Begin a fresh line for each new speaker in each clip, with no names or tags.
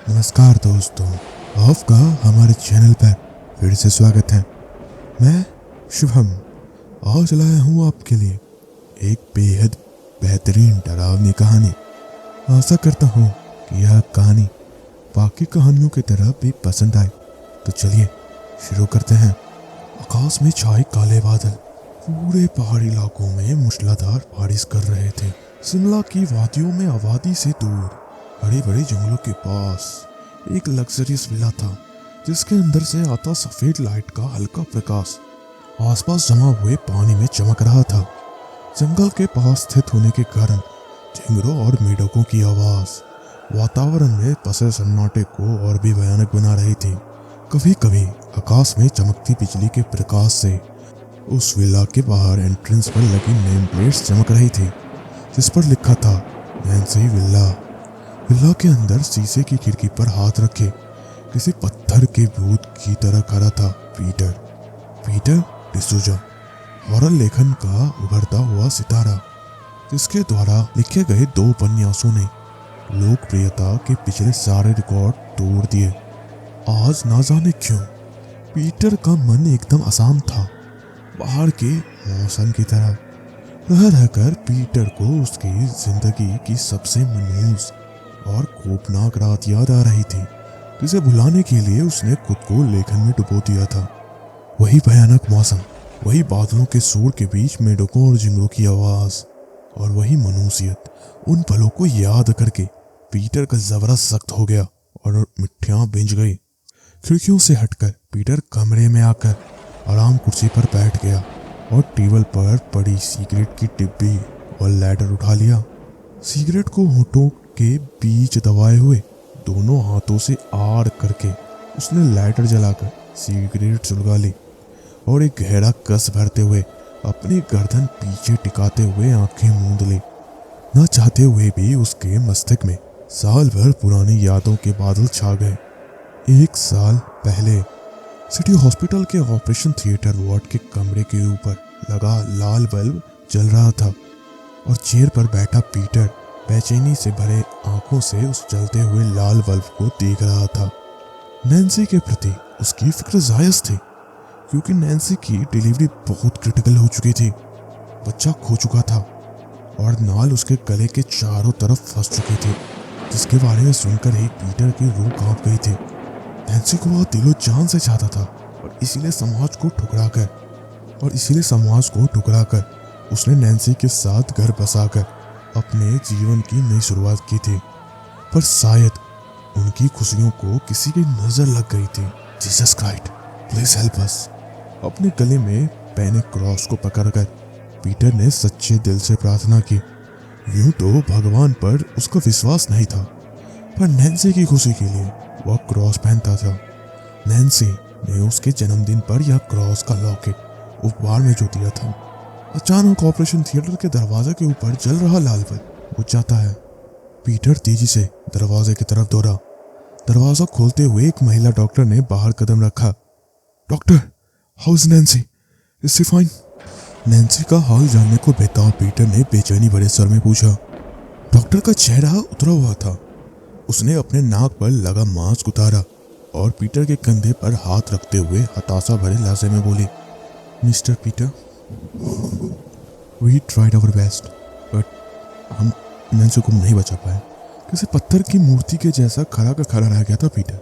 नमस्कार दोस्तों, आपका हमारे चैनल पर फिर से स्वागत है। मैं शुभम आज लाया हूँ आपके लिए एक बेहद बेहतरीन डरावनी कहानी। आशा करता हूँ कि यह कहानी बाकी कहानियों की तरह भी पसंद आए। तो चलिए शुरू करते हैं। आकाश में छाए काले बादल पूरे पहाड़ी इलाकों में मूसलाधार बारिश कर रहे थे। शिमला की वादियों में आबादी से दूर बड़े बड़े जंगलों के पास एक लग्जरियस विला था, जिसके अंदर से आता सफेद लाइट का हल्का प्रकाश आसपास जमा हुए पानी में चमक रहा था। जंगल के पास स्थित होने के कारण झिंगुरों और मेढकों की आवाज वातावरण में पसरे सन्नाटे को और भी भयानक बना रही थी। कभी कभी आकाश में चमकती बिजली के प्रकाश से उस विला के बाहर एंट्रेंस पर लगी नेम प्लेट्स चमक रही थी, जिस पर लिखा था नैन्सी विला। विला के अंदर शीशे की खिड़की पर हाथ रखे किसी पत्थर के भूत की तरह खड़ा था पीटर डिसूजा, हॉरर लेखन का उभरता हुआ सितारा, जिसके द्वारा लिखे गए 2 उपन्यासों ने लोकप्रियता के पिछले सारे रिकॉर्ड तोड़ दिए। आज ना जाने क्यों पीटर का मन एकदम आसाम था, बाहर के मौसम की तरह। रह रहकर पीटर को उसकी जिंदगी की सबसे मनहूस और खौफनाक रात याद आ रही थी, जिसे भुलाने के लिए उसने खुद को लेखन में डुबो दिया था। वही भयानक मौसम, वही बादलों के शोर के बीच मेढकों और झिंगुरों की आवाज और वही मनुष्यत। उन पलों को याद करके पीटर का जबरा सख्त हो गया और मिट्टियां भिंज गई। खिड़कियों से हटकर पीटर कमरे में आकर आराम कुर्सी पर बैठ गया और टेबल पर पड़ी सिगरेट की डिब्बी और लाइटर उठा लिया। सिगरेट को होठों के बीच दबाए हुए दोनों हाथों से आड़ करके उसने लाइटर जलाकर सिगरेट सुलगा ली और एक गहरा कस भरते हुए अपनी गर्दन पीछे टिकाते हुए आंखें मूंद ली। न चाहते हुए भी उसके मस्तिष्क में साल भर पुरानी यादों के बादल छा गए। 1 साल पहले सिटी हॉस्पिटल के ऑपरेशन थिएटर वार्ड के कमरे के ऊपर लगा लाल बल्ब जल रहा था और चेयर पर बैठा पीटर बेचैनी से भरे आंखों से उस जलते हुए लाल बल्ब को देख रहा था। नैन्सी के प्रति उसकी फिक्र जायज थी, क्योंकि नैन्सी की डिलीवरी बहुत क्रिटिकल हो चुकी थी। बच्चा खो चुका था और नाल उसके गले के चारों तरफ फंस चुकी थी, जिसके बारे में सुनकर ही पीटर की रूह कांप गई थी। नैन्सी को वह दिलो जान से चाहता था और इसीलिए समाज को ठुकराकर उसने नैन्सी के साथ घर बसाकर अपने जीवन की नई शुरुआत की थी। पर शायद उनकी खुशियों को किसी की नजर लग गई थी। Jesus Christ, please help us. अपने गले में पहने क्रॉस को पकड़कर पीटर ने सच्चे दिल से प्रार्थना की। यूं तो भगवान पर उसका विश्वास नहीं था, पर नैन्सी की खुशी के लिए वह क्रॉस पहनता था। नैन्सी ने उसके जन्मदिन पर यह क्रॉस का लॉकेट उपहार में जो दिया था। अचानक ऑपरेशन थिएटर के दरवाजे के ऊपर जल रहा लाल बल्ब बुझ जाता है। पीटर तेजी से दरवाजे की तरफ दौड़ा। दरवाजा खोलते हुए एक महिला डॉक्टर ने बाहर कदम रखा। Doctor, how is Nancy? Is she fine? Nancy का हाल जानने को बेताब पीटर ने बेचैनी भरे स्वर में पूछा। डॉक्टर का चेहरा उतरा हुआ था। उसने अपने नाक पर लगा मास्क उतारा और पीटर के कंधे पर हाथ रखते हुए हताशा भरे लहजे में बोली, mister Peter, we tried our best, but हम नैन्सी को नहीं बचा पाए। किसी पत्थर की मूर्ति के जैसा खड़ा का खड़ा रह गया था पीटर।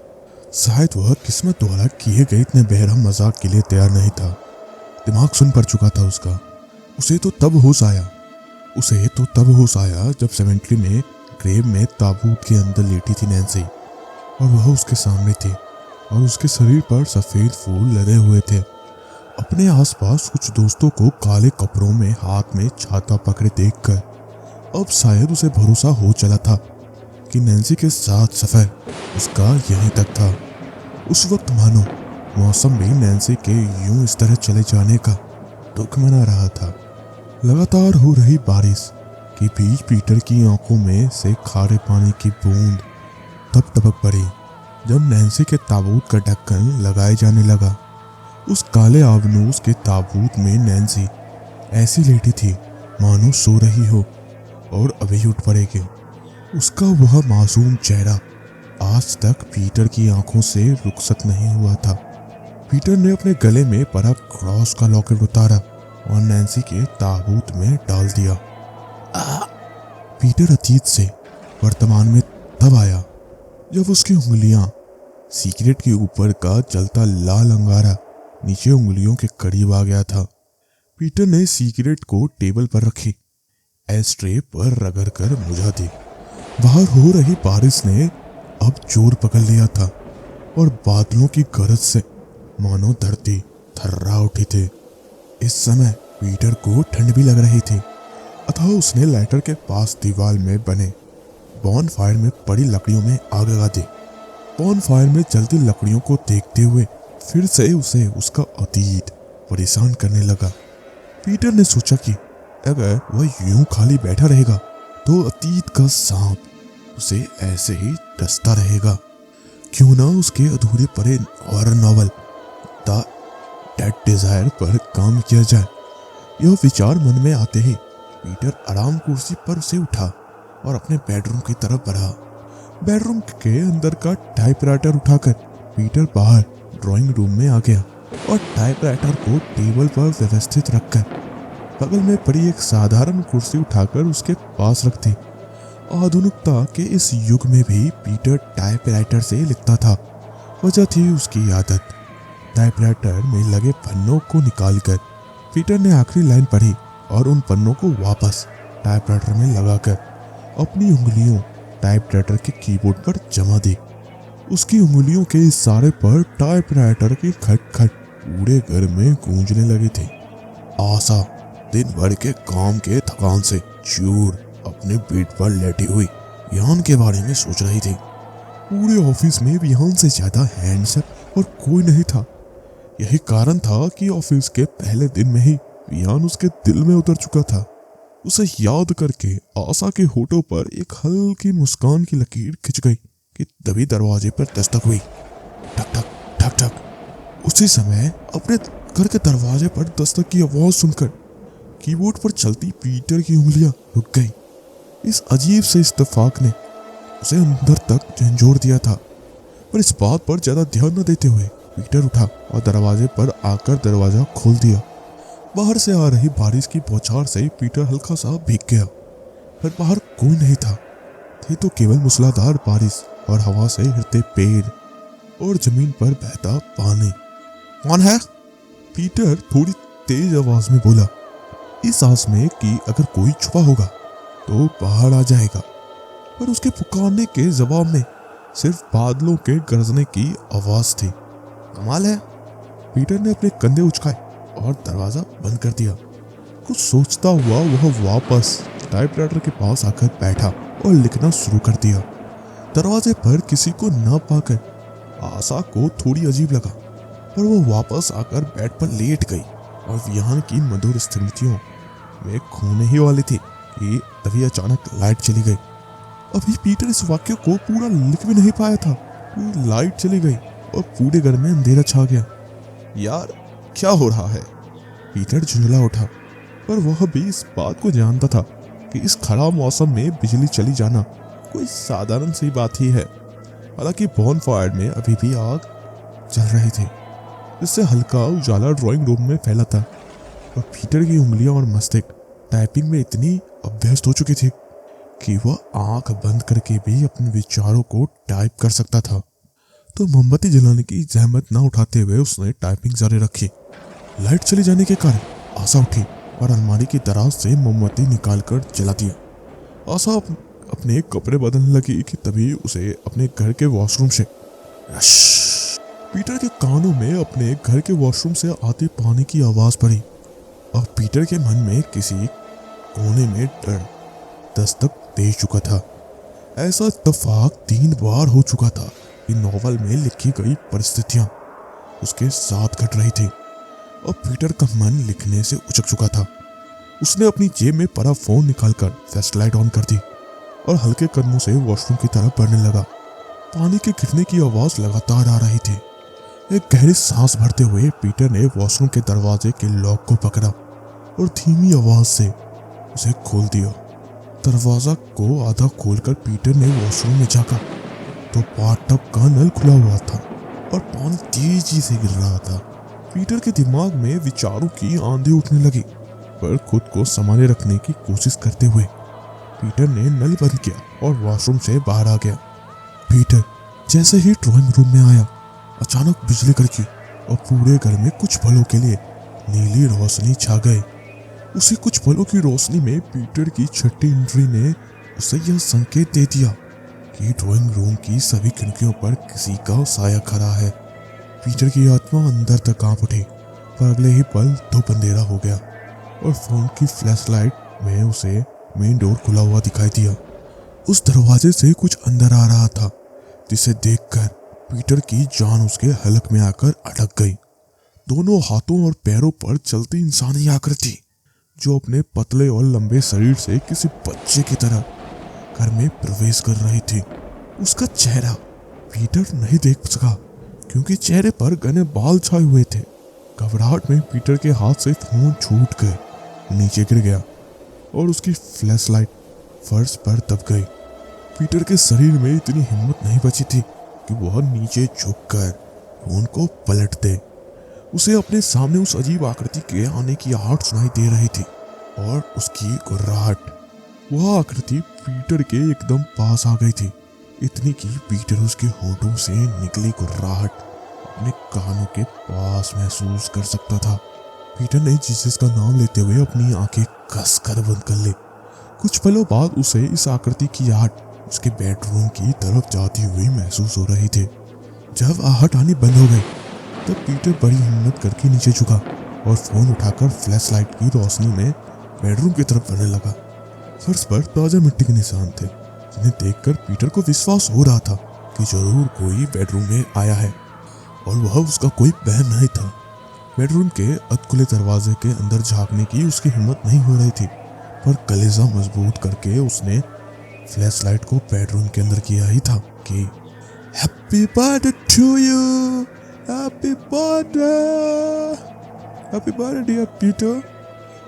शायद वह किस्मत द्वारा किए गए इतने बेरहम मजाक के लिए तैयार नहीं था। दिमाग सुन पड़ चुका था उसका। उसे तो तब होश आया जब सेमेंट्री में ग्रेव में ताबूत के अंदर लेटी थी नैन्सी और वह उसके सामने थी और उसके शरीर पर सफेद फूल लदे हुए थे। अपने आसपास कुछ दोस्तों को काले कपड़ों में हाथ में छाता पकड़े देखकर अब शायद उसे भरोसा हो चला था कि नैन्सी के साथ सफर उसका यहीं तक था। उस वक्त मानो मौसम भी नैन्सी के यूं इस तरह चले जाने का दुख मना रहा था। लगातार हो रही बारिश के बीच पीटर की आंखों में से खारे पानी की बूंद तब टपक पड़ी जब नैन्सी के ताबूत का ढक्कन लगाए जाने लगा। उस काले आबनूस के ताबूत में नैन्सी ऐसी लेटी थी मानो सो रही हो और अभी उठ पड़ेगी। उसका वह मासूम चेहरा आज तक पीटर की आंखों से रुखसत नहीं हुआ था। पीटर ने अपने गले में पड़ा क्रॉस का लॉकेट उतारा और नैन्सी के ताबूत में डाल दिया। पीटर अतीत से वर्तमान में तब आया जब उसकी उंगलियां सिगरेट के ऊपर का जलता लाल अंगारा नीचे उंगलियों के करीब आ गया था। पीटर ने सिगरेट को टेबल पर रखी, एस्ट्रे पर रगड़कर बुझा दी। बाहर हो रही बारिश ने अब जोर पकड़ लिया था और बादलों की गरज से मानो धरती थर्रा उठी थी। इस समय पीटर को ठंड भी लग रही थी, अतः उसने लाइटर के पास दीवार में बने बॉन फायर में पड़ी लकड़ियों में आग लगा दी। बॉन फायर में जलती लकड़ियों को देखते हुए फिर से उसे उसका अतीत परेशान करने लगा। पीटर ने सोचा कि अगर वह यूं खाली बैठा रहेगा तो अतीत का सांप उसे ऐसे ही डसता रहेगा। क्यों ना उसके अधूरे पड़े horror novel the dead desire पर काम किया जाए। यह विचार मन में आते ही पीटर आराम कुर्सी पर से उठा और अपने बेडरूम की तरफ बढ़ा। बेडरूम के अंदर का टाइपराइटर उठाकर पीटर बाहर ड्राइंग रूम में आ गया और टाइपराइटर को टेबल पर व्यवस्थित रखकर बगल में पड़ी एक साधारण कुर्सी उठाकर उसके पास रख दी। आधुनिकता के इस युग में भी पीटर टाइपराइटर से लिखता था। वजह थी उसकी आदत। टाइपराइटर में लगे पन्नों को निकालकर पीटर ने आखिरी लाइन पढ़ी और उन पन्नों को वापस टाइपराइटर में लगाकर अपनी उंगलियों टाइपराइटर के कीबोर्ड पर जमा दी। उसकी उंगलियों के इशारे पर टाइपराइटर की खटखट पूरे घर में गूंजने लगी थी। आशा दिन भर के काम के थकान से चूर अपने बेड पर लेटी हुई विहान के बारे में सोच रही थी। पूरे ऑफिस में विहान से ज्यादा हैंडसम और कोई नहीं था। यही कारण था कि ऑफिस के पहले दिन में ही विहान उसके दिल में उतर चुका था। उसे याद करके आशा के होठों पर एक हल्की मुस्कान की लकीर खिंच गई कि तभी दरवाजे पर दस्तक हुई। ठक ठक ठक ठक। उसी समय अपने घर के दरवाजे पर दस्तक की आवाज सुनकर कीबोर्ड पर चलती पीटर की उंगलियां रुक गई। इस अजीब से इत्तेफाक ने उसे अंदर तक झंझोर दिया था, पर इस बात पर ज्यादा ध्यान न देते हुए पीटर उठा और दरवाजे पर आकर दरवाजा खोल दिया। बाहर से आ रही बारिश की बौछार से पीटर हल्का सा भीग गया, पर बाहर कोई नहीं था। थी तो केवल मूसलाधार बारिश और हवा से हिलते पेड़ और जमीन पर बहता पानी। कौन है? पीटर थोड़ी तेज आवाज में बोला, इस आस में कि अगर कोई छुपा होगा तो बाहर आ जाएगा। पर उसके पुकारने के जवाब में सिर्फ बादलों के गरजने की आवाज थी। कमाल है। पीटर ने अपने कंधे उचकाए और दरवाजा बंद कर दिया। कुछ सोचता हुआ वह वापस टाइपराइटर के पास आकर बैठा और लिखना शुरू कर दिया। दरवाजे पर किसी को न पाकर आशा को थोड़ी अजीब लगा, पर वह वापस आकर बेड पर लेट गई और विहान की मधुर स्मृतियों में खोने ही वाली थी कि तभी अचानक लाइट चली गई। अभी पीटर इस वाक्य को पूरा लिख भी नहीं पाया था कि लाइट चली गई और पूरे घर में अंधेरा छा गया। यार क्या हो रहा है? पीटर झुंझला उठा, पर वह भी इस बात को जानता था कि इस खराब मौसम में बिजली चली जाना कोई साधारण सी बात ही है। हालांकि बॉन फायर में अभी भी आग जल रही थी, जिससे हल्का उजाला ड्राइंग रूम में फैला था और पीटर की उंगलियां और मस्तिष्क टाइपिंग में इतनी अभ्यस्त हो चुकी थी कि वह आंख बंद करके भी अपने विचारों को टाइप कर सकता था। तो मोमबत्ती जलाने की जहमत न उठाते हुए उसने टाइपिंग जारी रखी। लाइट चले जाने के कारण आशा उठी और अलमारी की दराज से मोमबत्ती निकालकर जला दिया। आशा अपने कपड़े बदलने लगी कि तभी उसे अपने घर के वॉशरूम से पीटर के कानों में अपने घर के वॉशरूम से आते पानी की आवाज पड़ी और पीटर के मन में किसी कोने में डर दस्तक दे चुका था। ऐसा इत्तेफाक 3 बार हो चुका था कि नॉवल में लिखी गई परिस्थितियां उसके साथ घट रही थी और पीटर का मन लिखने से उचक चुका था। उसने अपनी जेब में पड़ा फोन निकालकर फ्लैशलाइट ऑन कर दी और हल्के कदमों से वॉशरूम की तरफ बढ़ने लगा। पानी के गिरने की आवाज लगातार आ रही थी। एक गहरी सांस भरते हुए पीटर ने वॉशरूम के दरवाजे के लॉक को पकड़ा और धीमी आवाज से उसे खोल दिया। दरवाजा को आधा खोलकर पीटर ने वॉशरूम में झांका। तो बाथटब का नल खुला हुआ था और पानी तेजी से गिर रहा था। पीटर के दिमाग में विचारों की आंधी उठने लगी, पर खुद को संभाले रखने की कोशिश करते हुए पीटर ने नल बंद किया और वॉशरूम से बाहर आ गया। पीटर जैसे ही ड्राइंग रूम में आया, अचानक बिजली कड़की और पूरे घर में कुछ पलों के लिए नीली रोशनी छा गई। उसी कुछ पलों की रोशनी में पीटर की छठी इंद्री ने उसे यह संकेत दे दिया कि ड्राइंग रूम की सभी खिड़कियों पर किसी का साया खड़ा है। पीटर की आत्मा अंदर तक कांप उठी, पर अगले ही पल धूप अंधेरा हो गया और फोन की फ्लैशलाइट में उसे मेन डोर खुला हुआ दिखाई दिया। उस दरवाजे से कुछ अंदर आ रहा था, जिसे देखकर पीटर की जान उसके हलक में आकर अटक गई। दोनों हाथों और पैरों पर चलती इंसानी आकृति, जो अपने पतले और लंबे शरीर से किसी बच्चे की तरह घर में प्रवेश कर रही थी। उसका चेहरा पीटर नहीं देख सका, क्योंकि चेहरे पर घने बाल छाए हुए थे। घबराहट में पीटर के हाथ से फोन छूट कर नीचे गिर गया और उसकी फ्लैशलाइट फर्श पर दब गई। पीटर के शरीर में इतनी हिम्मत नहीं बची थी कि वह नीचे झुककर फोन को पलट दे। उसे अपने सामने उस अजीब आकृति के आने की आहट सुनाई दे रही थी और उसकी गुर्राहट। वह आकृति पीटर के एकदम पास आ गई थी, इतनी कि पीटर उसके होठों से निकली गुर्राहट अपने कानों के पास महसूस कर सकता था। पीटर ने जीसस का नाम लेते हुए अपनी आंखें कसकर बंद कर ली। कुछ पलों बाद उसे इस आकृति की आहट उसके बेडरूम की तरफ जाती हुई महसूस हो रही थी। जब आहट आनी बंद हो गई, तब पीटर बड़ी हिम्मत करके नीचे झुका और फोन उठाकर फ्लैशलाइट की रोशनी में बेडरूम की तरफ बढ़ने लगा। फर्श पर ताजा मिट्टी के निशान थे, जिन्हें देखकर पीटर को विश्वास हो रहा था कि जरूर कोई बेडरूम में आया है और वह उसका कोई बहन नहीं था। बेडरूम के अधखुले दरवाजे के अंदर झांकने की उसकी हिम्मत नहीं हो रही थी, पर कलेजा मजबूत करके उसने फ्लैशलाइट को बेडरूम के अंदर किया ही था कि happy birthday to you, happy birthday dear Peter.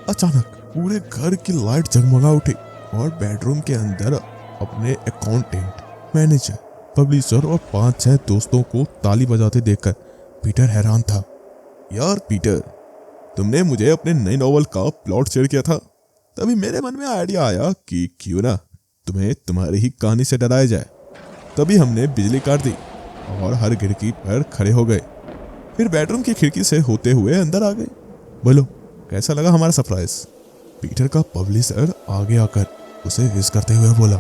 अचानक पूरे घर की लाइट जगमगा उठी और बेडरूम के अंदर अपने अकाउंटेंट, मैनेजर, पब्लिशर और 5-6 दोस्तों को ताली बजाते देखकर पीटर हैरान था। यार पीटर, तुमने मुझे अपने नए नॉवल का प्लॉट शेयर किया था, तभी मेरे मन में आइडिया आया कि क्यों ना तुम्हें तुम्हारी ही कहानी से डराया जाए। तभी हमने बिजली काट दी और हर खिड़की पर खड़े हो गए, फिर बेडरूम की खिड़की से होते हुए अंदर आ गए। बोलो कैसा लगा हमारा सरप्राइज? पीटर का पब्लिशर आगे आकर उसे विश करते हुए बोला।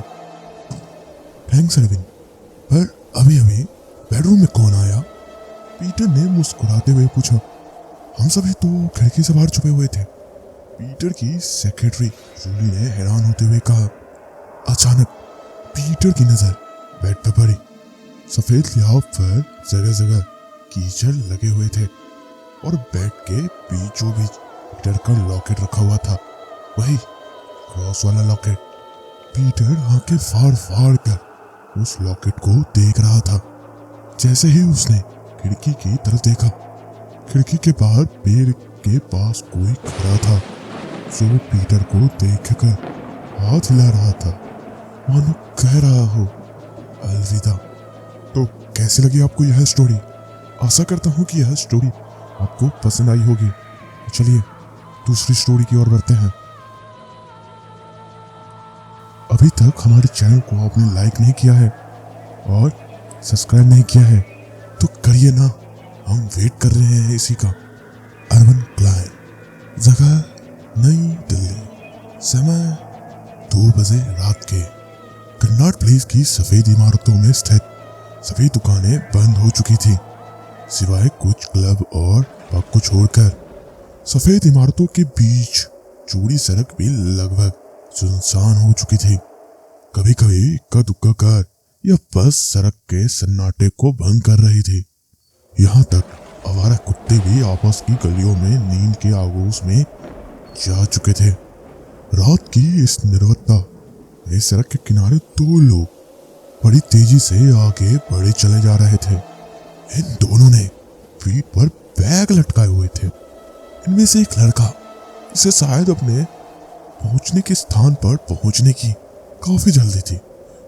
थैंक्स अरविंद, पर अभी अभी बेडरूम में कौन आया? पीटर ने मुस्कुराते हुए पूछा। हम सभी तो खिड़की से बाहर छुपे हुए थे, पीटर की सेक्रेटरी जूली ने हैरान होते हुए कहा। अचानक पीटर की नजर बेड पर पड़ी। सफेद लिहाफ पर जगह जगह कीचड़ लगे हुए थे और बेड के बीचों बीच पीटर का लॉकेट रखा हुआ था, वही क्रॉस वाला लॉकेट। पीटर आंखें फाड़ फाड़ कर उस लॉकेट को देख रहा था। जैसे ही उसने खिड़की की तरफ देखा, खिड़की के बाहर पेड़ के पास कोई खड़ा था, जो पीटर को देखकर हाथ हिला रहा था, मानो कह रहा हो अलविदा। तो कैसी लगी आपको यह स्टोरी? आशा करता हूँ कि यह स्टोरी आपको पसंद आई होगी। चलिए दूसरी स्टोरी की ओर बढ़ते हैं। अभी तक हमारे चैनल को आपने लाइक नहीं किया है और सब्सक्राइब नहीं किया है तो करिए ना, हम वेट कर रहे हैं इसी का। अर्बन क्लाइन, जगह नई दिल्ली, समय 2 बजे रात के। कन्नाट प्लेस की सफेद इमारतों में स्थित सभी दुकानें बंद हो चुकी थी, सिवाय कुछ क्लब और पब को छोड़कर। सफेद इमारतों के बीच चौड़ी सड़क भी लगभग सुनसान हो चुकी थी। कभी कभी इक्का दुक्का कार या बस सड़क के सन्नाटे को भंग कर रही थी। यहाँ तक आवारा कुत्ते भी आपस की गलियों में नींद के आगोश में जा चुके थे। रात की इस निर्वत्ता में सड़क के किनारे 2 लोग बड़ी तेजी से आगे बढ़े चले जा रहे थे। इन दोनों ने पीठ पर बैग लटकाए हुए थे। इनमें से एक लड़का, इसे शायद अपने पहुंचने के स्थान पर पहुंचने की काफी जल्दी थी,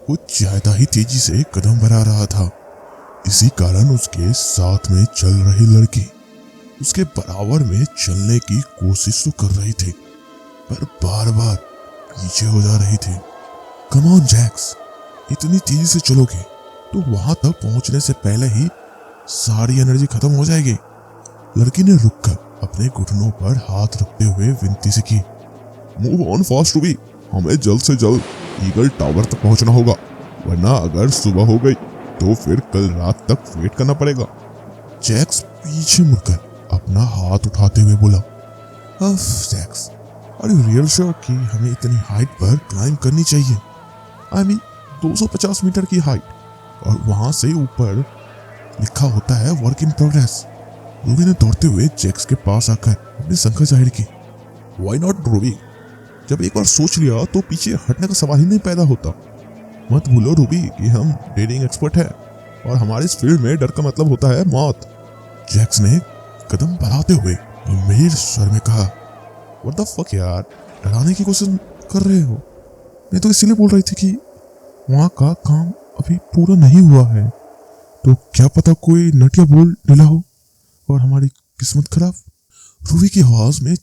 वो ज्यादा ही तेजी से कदम बढ़ा रहा था। इसी कारण उसके साथ में चल रही लड़की उसके बराबर में चलने की कोशिश तो कर रही थी, पर बार बार पीछे हो जा रही थी। कम ऑन जैक्स, इतनी तेजी से चलोगे तो वहां तक पहुंचने से पहले ही सारी एनर्जी खत्म हो जाएगी। लड़की ने रुककर अपने घुटनों पर हाथ रखते हुए विनती से की, मूव ऑन फास्ट रूबी, हमें जल्द से जल्द ईगल टावर तक पहुंचना होगा, वरना अगर सुबह हो गई तो फिर कल रात तक वेट करना पड़ेगा। जैक्स पीछे मुड़कर अपना हाथ उठाते हुए बोला, Jax, are you real sure कि हमें इतनी हाइट पर क्लाइंब करनी चाहिए? आई मीन 250 मीटर की हाइट, और वहां से ऊपर लिखा होता है वर्क इन प्रोग्रेस। रूबी ने दौड़ते हुए जैक्स के पास आकर अपनी शंका जाहिर की। व्हाई नॉट रूबी, जब एक बार सोच लिया तो पीछे हटने का सवाल ही नहीं पैदा होता। मत भूलो रूबी कि हम डेटिंग एक्सपर्ट है और हमारे इस फील्ड में डर का मतलब होता है मौत। जैक्स ने कदम बढ़ाते हुए गंभीर स्वर में कहा, व्हाट द फक यार, डराने की कोशिश कर रहे हो? मैं तो इसीलिए बोल रही थी कि वहां का काम अभी पूरा नहीं हुआ है, तो क्या पता कोई नट या बोल ढीला हो और हमारी किस्मत खराब। रूबी की आवाज में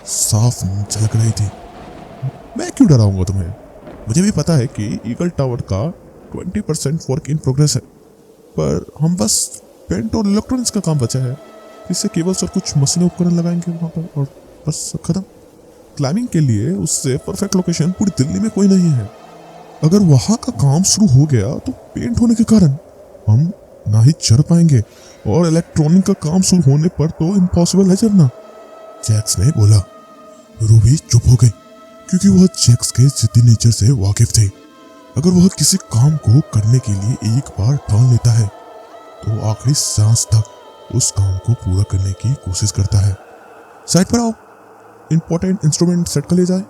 साफ झलक रही थी। मैं क्यों डराऊंगा तुम्हें? मुझे भी पता है कि ईगल टावर का 20% वर्क इन प्रोग्रेस है, पर हम बस पेंट और इलेक्ट्रॉनिक्स का काम बचा है, इससे केबल्स और कुछ मशीनें उपकरण लगाएंगे वहां पर और बस खत्म। क्लाइंबिंग के लिए उससे परफेक्ट लोकेशन पूरी दिल्ली में कोई नहीं है। अगर वहां का काम शुरू हो गया तो पेंट होने के कारण हम ना ही चढ़ पाएंगे, और इलेक्ट्रॉनिक का काम शुरू होने पर तो इम्पॉसिबल है चढ़ना। जैक्स ने बोला। रूबी चुप हो गई, क्योंकि वह जैक्स के जिद्दी नेचर से वाकिफ थे। अगर वह किसी काम को करने के लिए एक बार ठान लेता है तो आखिरी सांस तक उस काम को पूरा करने की कोशिश करता है। साइड पर आओ, इंपॉर्टेंट इंस्ट्रूमेंट सेट कर ले जाए।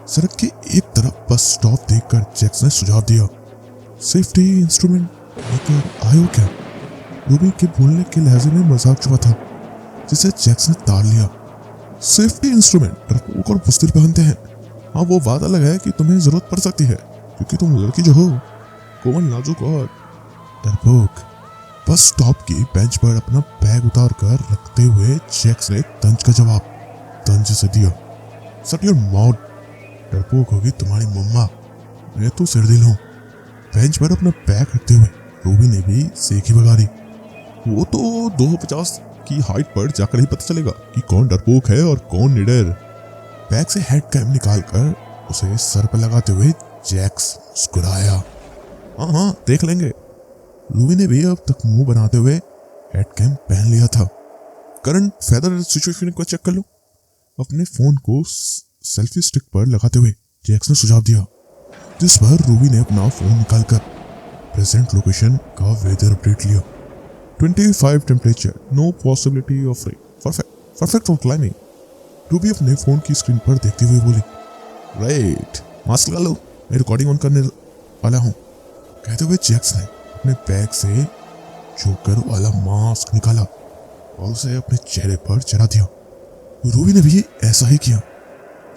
सड़क के एक तरफ बस स्टॉप देखकर जैक्स ने सुझाव दिया। सेफ्टी इंस्ट्रूमेंट लेकर आयो क्या? रूबी के बोलने के लहजे में मजाक छुपा था, जिसे जैक्स ने ताड़ लिया। सेफ्टी इंस्ट्रूमेंट डरपोक और बुज़दिल पहनते हैं। हाँ, वो बात अलग है कि तुम्हें जरूरत पड़ सकती है, क्योंकि तुम लड़की जो हो, कोमल, नाजुक और डरपोक। बस स्टॉप की बेंच पर अपना बैग उतार कर रखते हुए जैक्स ने तंज का जवाब तंज से दिया। शट योर माउथ, डरपोक होगी तुम्हारी मम्मा, मैं तो सिरदिल हूँ। बेंच पर अपना बैग रखते हुए रूबी ने भी सेखी बगा दी। वो तो 250 की हाइट पर जाकर ही पता चलेगा कि कौन डरपोक है और कौन निडर। बैग से हेड कैम निकालकर उसे सर पर लगाते हुए जैक्स मुस्कुराया। हाँ, देख लेंगे। रूबी ने भी अब तक मुंह बनाते हुए हेड कैम पहन लिया था। करंट फेदर सिचुएशन को चेक कर लो। अपने फोन को सेल्फी स्टिक पर लगाते हुए जैक्स ने सुझाव दिया, जिस पर रूबी ने अपना फोन निकालकर प्रेजेंट लोकेशन का वेदर अपडेट लिया। 25 temperature, no possibility of rain, perfect for climbing. Ruby अपने फोन की स्क्रीन पर देखते हुए बोली, राइट, मास्क लगा लो, मैं रिकॉर्डिंग ऑन करने वाला हूँ। कहते हुए जैक्स ने अपने बैग से जोकर वाला मास्क निकाला और उसे अपने चेहरे पर चढ़ा दिया। रूबी ने भी ऐसा ही किया।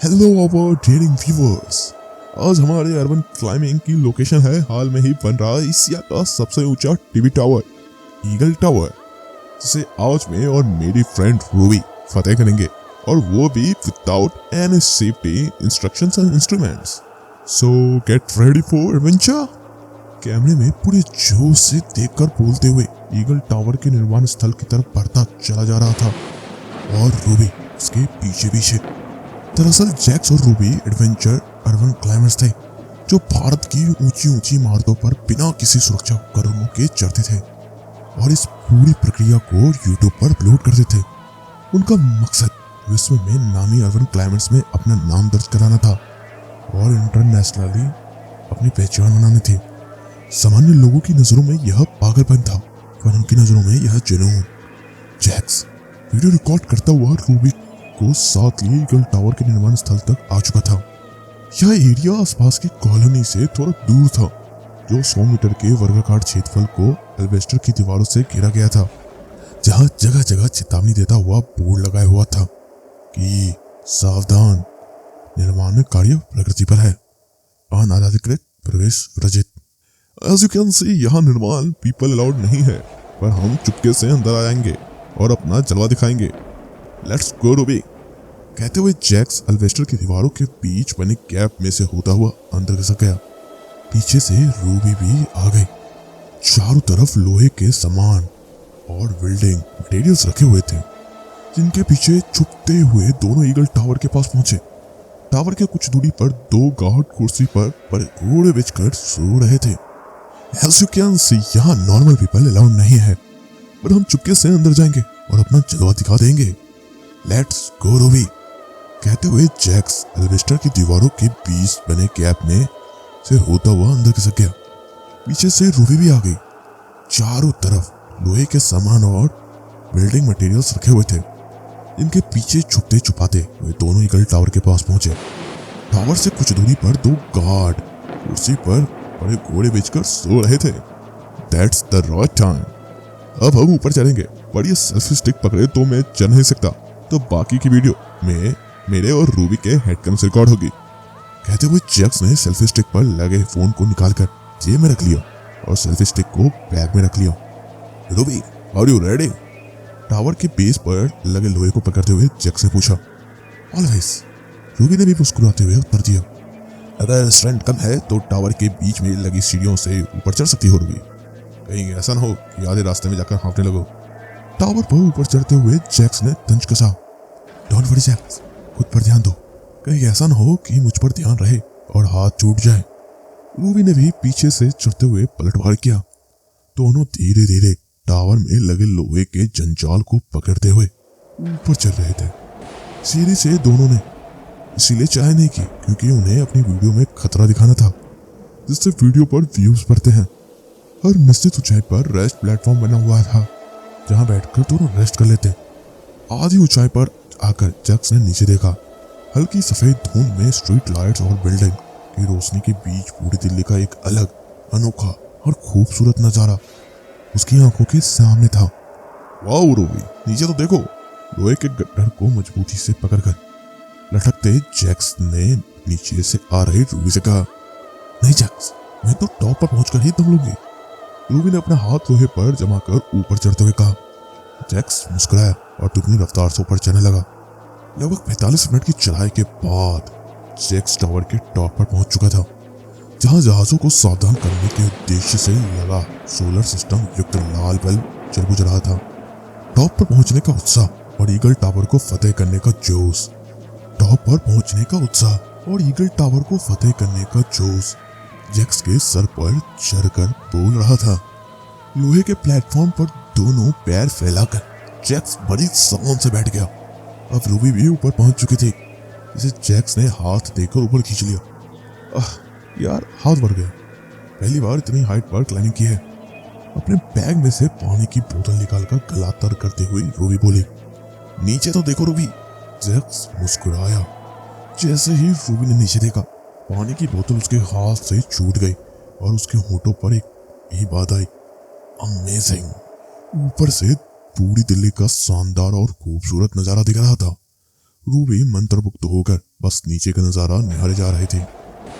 हेलो आवर डेयरिंग व्यूअर्स, आज हमारे अर्बन क्लाइंबिंग की लोकेशन है हाल में ही बन रहा एशिया का सबसे ऊंचा टीवी टावर, ईगल टावर, जिसे आज मैं और मेरी फ्रेंड रूबी फतेह करेंगे, और वो भी without any safety instructions and instruments. So get ready for adventure. कैमरे में पूरे जोश से देखकर बोलते हुए ईगल टावर के निर्माण स्थल की तरफ बढ़ता चला जा रहा था, और रूबी उसके पीछे पीछे। दरअसल जैक्स और रूबी एडवेंचर अर्बन क्लाइंबर्स थे, जो भारत की ऊंची ऊंची इमारतों पर बिना किसी सुरक्षा उपकरणों के चढ़ते थे और इस पूरी प्रक्रिया को यूट्यूब पर अपलोड करते थे। उनका मकसद विश्व में नामी अर्बन क्लाइंबर्स में अपना नाम दर्ज कराना था और इंटरनेशनली अपनी पहचान बनानी थी। सामान्य लोगों की नजरों में यह पागलपन था, पर उनकी नजरों में यह जुनून। जैक्स वीडियो रिकॉर्ड करता हुआ रूबी को साथ लिए ईगल टावर के निर्माण स्थल तक आ चुका था। यह एरिया आसपास की कॉलोनी से थोड़ा दूर था, जो 100 मीटर के वर्गाकार क्षेत्रफल को एल्वेस्टर की दीवारों से घेरा गया था, जहां जगह जगह चेतावनी देता हुआ बोर्ड लगाया हुआ था कि सावधान, निर्माण कार्य प्रगति पर है, अनाधिकृत प्रवेश वर्जित। As you can see, यहाँ निर्माण पीपल अलाउड नहीं है, पर हम चुपके से अंदर आएंगे और अपना जलवा दिखाएंगे। Let's go Ruby. कहते हुए जैक्स अल्वेस्टर की दीवारों के बीच बने गैप में से होता हुआ अंदर घुस गया। पीछे से रूबी भी आ गई। चारों तरफ लोहे के सामान और बिल्डिंग मटेरियल्स रखे हुए थे, जिनके पीछे छुपते हुए दोनों ईगल टावर के पास पहुंचे। टावर के कुछ दूरी पर दो गार्ड कुर्सी पर घोड़े बेचकर सो रहे थे। As you can see, यहाँ नॉर्मल पीपल अलाउड नहीं है, पर हम चुपके से अंदर जाएंगे और अपना जलवा दिखा देंगे। Let's go Ruby. कहते हुए जैक्स अल्वेस्टर की दीवारों के बीच बने गैप में से होता हुआ अंदर घुस गया। पीछे से रूबी भी आ गई। चारों तरफ लोहे के सामान और बिल्डिंग मटेरियल्स रखे हुए थे, इनके पीछे छुपते छुपाते वे दोनों ईगल टावर के पास पहुंचे। टावर से कुछ दूरी पर दो गार्ड कुर्सी पर बड़े घोड़े बेचकर सो रहे थे। That's the right time। अब हम ऊपर चलेंगे, पर ये सेल्फी स्टिक पकड़े तो मैं चल नहीं सकता, तो बाकी की वीडियो में मेरे और रूबी के हेडकम से रिकॉर्ड होगी। कहते हुए जैक्स ने सेल्फी स्टिक पर लगे फोन को निकालकर जेब में रख लिया और सेल्फी स्टिक को बैग में रख लिया। Ruby, are you ready? Tower के बेस पर लगे लोहे को पकड़ते हुए जैक्स ने पूछा। ऑलवेज, रूबी ने भी मुस्कुराते हुए उत्तर दिया। अगर स्ट्रेंथ कम है तो टावर के बीच में लगी सीढ़ियों से ऊपर चढ़ सकती हो रूबी। कहीं ऐसा न हो कि आधे रास्ते में जाकर हाँफने लगो। टावर पर ऊपर चढ़ते हुए जैक्स ने तंज कसा। डोंट वरी जैक्स, खुद पर ध्यान दो, कहीं ऐसा न हो कि मुझ पर ध्यान रहे और हाथ छूट जाए। रूबी ने भी पीछे से चढ़ते हुए पलटवार किया। दोनों धीरे धीरे टावर में लगे लोहे के जंजाल को पकड़ते हुए ऊपर चल रहे थे। सीढ़ी से दोनों ने इसीलिए चाय नहीं की क्योंकि उन्हें अपनी वीडियो में खतरा दिखाना था, जिससे वीडियो पर व्यूज बढ़ते हैं। हर निश्चित ऊंचाई पर रेस्ट प्लेटफॉर्म बना हुआ था, जहां बैठकर दोनों रेस्ट कर लेते। आधी ऊंचाई पर आकर जैक्स ने नीचे देखा। हल्की सफेद धुंध में स्ट्रीट लाइट्स और बिल्डिंग की रोशनी के बीच पूरी दिल्ली का एक अलग, अनोखा और खूबसूरत नजारा उसकी आंखों के सामने था। वाह रूबी, नीचे तो देखो। लोहे के गट्टर को मजबूती से पकड़कर लटकते जैक्स ने नीचे से आ रही रूबी से कहा। नहीं जैक्स, मैं तो टॉप पर पहुंचकर ही दम लूंगी। रूबी ने अपना हाथ लोहे पर जमा कर ऊपर चढ़ते हुए कहा। जैक्स मुस्कुराया और दुगनी रफ्तार से ऊपर चढ़ने लगा। लगभग 45 मिनट की चढ़ाई के बाद जैक्स टावर के टॉप पर पहुंच चुका था, जहां जहाजों को सावधान करने के उद्देश्य से लगा सोलर सिस्टम युक्त लाल बल्ब जल बुझ रहा था। टॉप पर पहुंचने का उत्साह और ईगल टावर को फतेह करने का जोश। टॉप पर पहुंचने का उत्साह और ईगल टावर को फतेह करने का जोश जैक्स के सर पर चढ़कर बोल रहा था। लोहे के प्लेटफॉर्म पर दोनों पैर फैलाकर जैक्स बड़ी शान से बैठ गया। अब रूबी भी ऊपर पहुंच चुकी थी, जिसे जैक्स ने हाथ देकर ऊपर खींच लिया। यार, हाथ बढ़ गया। पहली बार इतनी हाइट पर क्लाइंबिंग की है। अपने बैग में से पानी की बोतल निकालकर गला तर करते हुए रूबी बोली। नीचे तो देखो रूबी। जैक्स मुस्कुराया। जैसे ही रूबी ने नीचे देखा, पानी की बोतल उसके हाथ से छूट गई और उसके होठों पर एक ही बात आई, अमेजिंग। ऊपर से पूरी दिल्ली का शानदार और खूबसूरत नजारा दिख रहा था। रूबी मंत्रमुग्ध होकर बस नीचे का नजारा निहारे जा रहे थे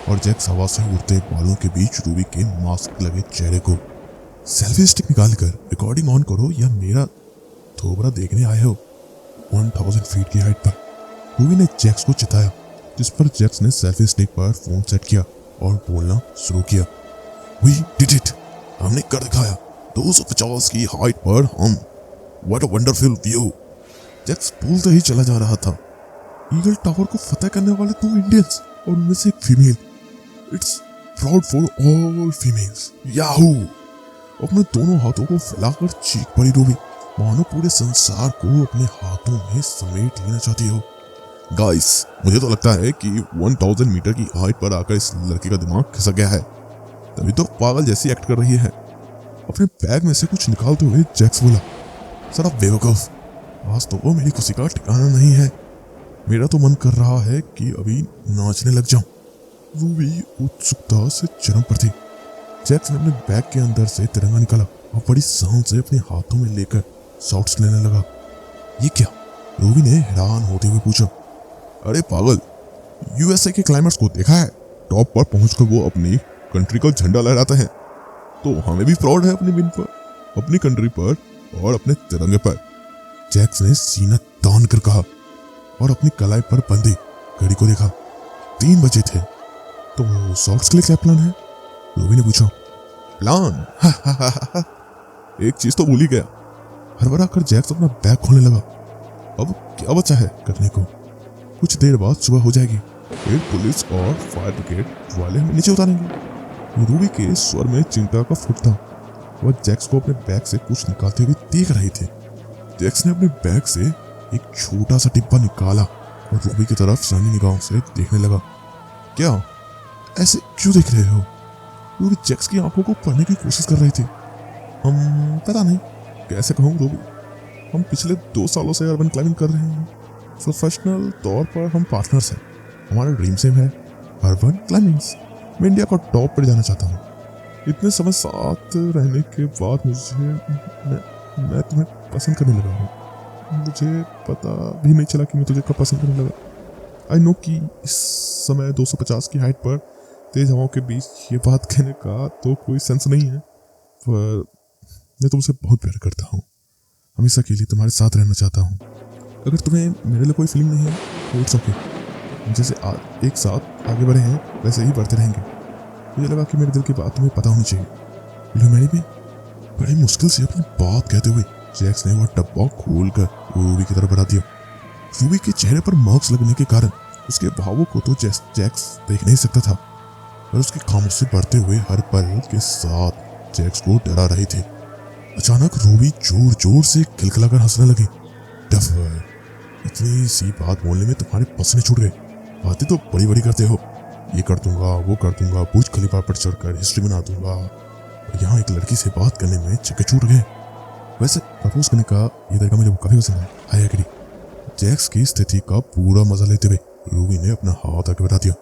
और जैक्स हवा से उड़ते बालों के बीच रूबी के मास्क लगे चेहरे को। सेल्फी स्टिक निकालकर रिकॉर्डिंग ऑन करो या मेरा थोबड़ा देखने आए हो। 1000 फीट की हाइट पर रूबी ने जैक्स को चिताया, जिस पर जैक्स ने सेल्फी स्टिक पर फोन सेट किया और बोलना शुरू किया। We did it! हमने कर दिखाया। 250 की हाइट पर हम। What a wonderful view! Jax बोलते ही चला जा रहा था। ईगल टावर को फतेह करने वाले 2 इंडियंस और उनमें से एक female. It's proud for all females. Yahoo! अपने दोनों हाथों को फैलाकर चीख पड़ी रूबी, मानो पूरे संसार को अपने हाथों में समेट लेना चाहती हो। गाइस, मुझे तो लगता है कि 1000 मीटर की हाइट पर आकर इस लड़की का दिमाग खिसक गया है, तभी तो पागल जैसी एक्ट कर रही है। अपने बैग में से कुछ निकालते हुए जैक्स बोला। साला बेवकूफ, आज तो वो मेरी खुशी का ठिकाना नहीं है। मेरा तो मन कर रहा है कि अभी नाचने लग जाऊं। रूबी उत्सुकता से चरम पर थी। जैक्स ने अपने बैग के अंदर से तिरंगा निकाला और बड़ी शान से अपने हाथों में लेकर शॉट्स लेने लगा। ये क्या? रूबी ने हैरान होते हुए पूछा। अरे पागल, यूएसए के क्लाइंबर्स को देखा है? टॉप पर पहुंचकर वो अपनी कंट्री का झंडा लहराते हैं, तो हमें भी प्राउड है अपनी विन पर, अपनी कंट्री पर और अपने तिरंगे पर। जैक्स ने सीना तान कर कहा और अपनी कलाई पर बंधी घड़ी को देखा। 3 बजे थे। तो सॉल्ट्स के लिए क्या प्लान है? रूबी ने पूछा। प्लान? एक चीज तो भूल ही गया। हड़बड़ा कर जैक्स अपना बैग खोलने लगा। अब क्या बचा है करने को? कुछ देर बाद सुबह हो जाएगी, फिर पुलिस और फायर ब्रिगेड वाले हमें नीचे उतारेंगे। रूबी के स्वर में चिंता का फुट था। वह जैक्स को अपने बैग से कुछ निकालते हुए देख रहे थे। जैक्स ने अपने बैग से एक छोटा सा डिब्बा निकाला और रूबी की तरफ सनी निगाहों से देखने लगा। क्या? ऐसे क्यों देख रहे हो? रूबी जैक्स की आंखों को पढ़ने की कोशिश कर रही थी। पता नहीं कैसे कहूँ रूबी, हम पिछले 2 सालों से अर्बन क्लाइंबिंग कर रहे हैं। प्रोफेशनल तौर पर हम पार्टनर्स हैं। हमारा ड्रीम सेम है, अर्बन क्लाइंबिंग। मैं इंडिया का टॉप पर जाना चाहता हूँ। इतने समय साथ रहने के बाद मैं तुम्हें पसंद करने लगा हूँ। मुझे पता भी नहीं चला कि मैं तुझे कब पसंद करने लगा। आई नो कि इस समय 250 की हाइट पर तेज हवाओं के बीच ये बात कहने का तो कोई सेंस नहीं है, पर मैं तुमसे बहुत प्यार करता हूँ। हमेशा के लिए तुम्हारे साथ रहना चाहता हूँ। अगर तुम्हें मेरे लिए कोई फीलिंग नहीं है तो इट्स ओके। जैसे एक साथ आगे बढ़े हैं वैसे ही बढ़ते रहेंगे। मुझे लगा कि मेरे दिल की बात तुम्हें पता होनी चाहिए। विल मैंने भी बड़ी मुश्किल से अपनी बात कहते हुए जैक्स ने वह डब्बा खोलकर रूबी की तरफ बढ़ा दिया। रूबी के चेहरे पर मार्क्स लगने के कारण उसके भावों को तो जैक्स देख नहीं सकता था, पर उसकी खामोशी बढ़ते हुए हर पल के साथ जैक्स को डरा रहे थे। अचानक रूबी जोर जोर से खिलखिलाकर हंसने लगी। डफर, इतनी सी बात बोलने में तुम्हारे पसीने छूट गए। बातें तो बड़ी बड़ी करते हो, ये कर दूंगा, वो कर दूंगा, बुर्ज खलीफा पर चढ़कर हिस्ट्री बना दूंगा, और यहाँ एक लड़की से बात करने में चक्के छूट गए। वैसे प्रपोज करने का ये तरीका मुझे काफी पसंद है। I agree. जैक्स की स्थिति का पूरा मजा लेते हुए रूबी ने अपना हाथ आगे बढ़ा दिया।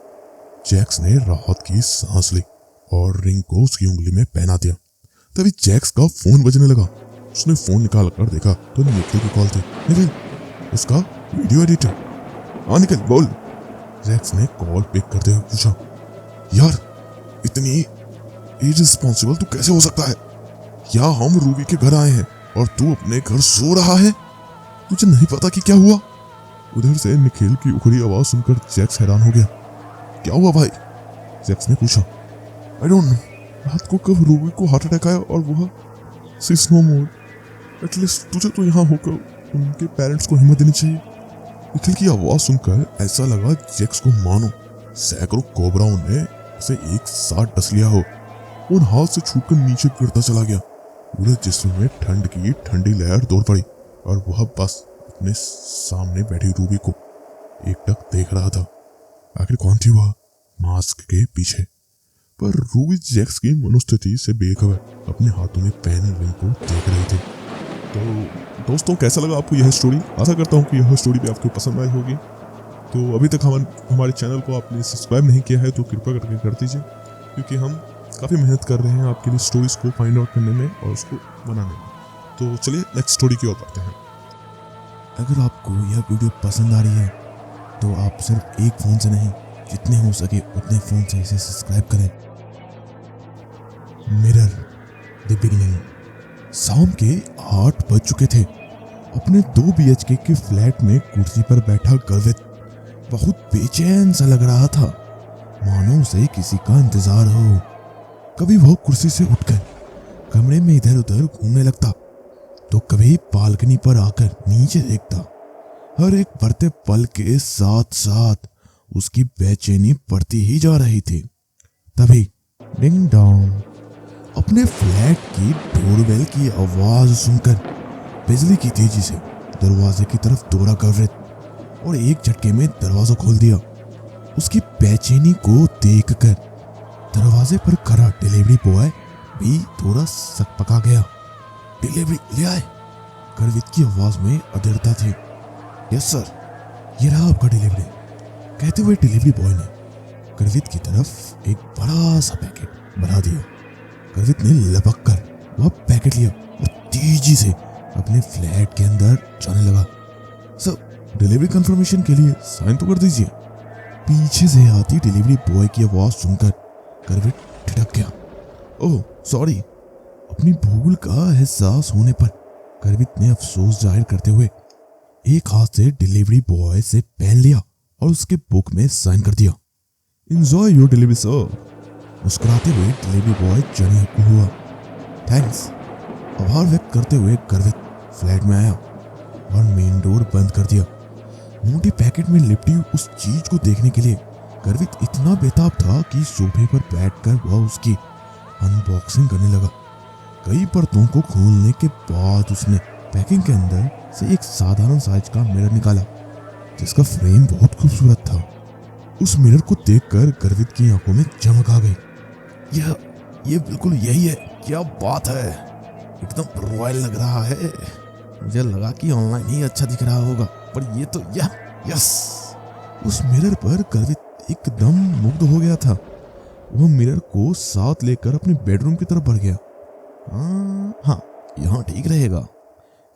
जैक्स ने राहत की सांस ली और रिंग को उसकी उंगली में पहना दिया। तभी जैक्स का फोन बजने लगा। उसने फोन निकाल कर देखा तो निखिल की कॉल थी। निखिल, उसका वीडियो एडिटर। हाँ निखिल बोल। जैक्स ने कॉल पिक करते हुए पूछा। यार इतनी इररिस्पॉन्सिबल तू कैसे हो सकता है? या हम रूबी के घर आए हैं और तू अपने घर सो रहा है? तुझे नहीं पता कि क्या हुआ? उधर से निखिल की उखड़ी आवाज सुनकर जैक्स हैरान हो गया। क्या हुआ भाई? जैक्स ने पूछा। आई डोंट नो, रात को कब रूबी को हार्ट अटैक आया और वह she is no more. At least तुझे तो यहाँ होकर उनके पेरेंट्स को हिम्मत देनी चाहिए। निखिल की आवाज सुनकर ऐसा लगा जैक्स को मानो सैकड़ों कोबराओं ने उसे एक साथ डस लिया हो। उन हाथ से छूटकर नीचे गिरता चला गया। पूरे जिस्म में ठंड की ठंडी लहर दौड़ पड़ी और वह बस अपने सामने बैठी रूबी को एकटक देख रहा था। आखिर कौन थी वह मास्क के पीछे? पर रूबी जैक्स की मनोस्थिति से बेखबर अपने हाथों में पहने रिंग को देख रहे थे। तो दोस्तों, कैसा लगा आपको यह स्टोरी? आशा करता हूँ कि यह स्टोरी भी आपको पसंद आई होगी। तो अभी तक हमारे चैनल को आपने सब्सक्राइब नहीं किया है तो कृपया करके कर दीजिए, क्योंकि हम काफ़ी मेहनत कर रहे हैं आपके लिए स्टोरीज को फाइंड आउट करने में और उसको बनाने में। तो चलिए नेक्स्ट स्टोरी की ओर बढ़ते हैं।
अगर आपको यह वीडियो पसंद आ रही है तो आप सिर्फ एक फ़ोन से नहीं, जितने हो सके उतने फ़ोन से इसे सब्सक्राइब करें। Mirror the beginning. शाम के 8 बज चुके थे। अपने 2 BHK के फ्लैट में कुर्सी पर बैठा गर्वित बहुत बेचैन सा लग रहा था, मानो उसे किसी का इंतजार हो। कभी वो कुर्सी से उठकर कमरे में इधर उधर घूमने लगता, तो कभी बालकनी पर आकर नीचे देखता। हर एक बढ़ते पल के साथ साथ उसकी बेचैनी बढ़ती ही जा रही थी। तभी डिंग डोंग, अपने फ्लैट की डोरबेल की आवाज सुनकर बिजली की तेजी से दरवाजे की तरफ दौड़ा गर्वित और एक झटके में दरवाजा खोल दिया। उसकी बेचैनी को देखकर दरवाजे पर खड़ा डिलीवरी बॉय भी थोड़ा सकपका गया। डिलीवरी ले आए? गर्वित की आवाज में अधीरता थी। यस सर, ये रहा आपका डिलीवरी, कहते हुए डिलीवरी बॉय ने गर्वित की तरफ एक बड़ा सा पैकेट बढ़ा दिया। गर्वित ने लपक कर वह पैकेट लिया और तेजी से अपने फ्लैट के अंदर जाने लगा। सर, डिलीवरी कंफर्मेशन के लिए साइन तो कर दीजिए। पीछे से आती डिलीवरी बॉय की आवाज सुनकर गर्वित ठिठक गया। Oh sorry. अपनी भूल का एहसास होने पर गर्वित ने अफसोस जाहिर करते हुए एक हाथ से डिलीवरी बॉय से पेन लिया और उसके बुक में साइन कर दिया। Enjoy your delivery sir. मुस्कुराते हुए डिलीवरी बॉय चढ़ने को हुआ। थैंक्स। आभार व्यक्त करते हुए गर्वित फ्लैट में आया और मेन डोर बंद कर दिया। मोटे पैकेट में लिपटी उस चीज को देखने के लिए गर्वित इतना बेताब था कि सोफे पर बैठकर वह उसकी अनबॉक्सिंग करने लगा। कई परतों को खोलने के बाद उसने पैकिंग के अंदर से एक साधारण साइज का मिरर निकाला जिसका फ्रेम बहुत खूबसूरत था। उस मिरर को देखकर गर्वित की आंखों में चमक आ गई। ये बिल्कुल यही है। क्या बात है, एकदम रॉयल लग रहा है। मुझे लगा कि ऑनलाइन ही अच्छा दिख रहा होगा, पर ये तो यस। उस मिरर पर गर्वित एकदम मुग्ध हो गया था। वह मिरर को साथ लेकर अपने बेडरूम की तरफ बढ़ गया। हाँ, यहाँ ठीक रहेगा,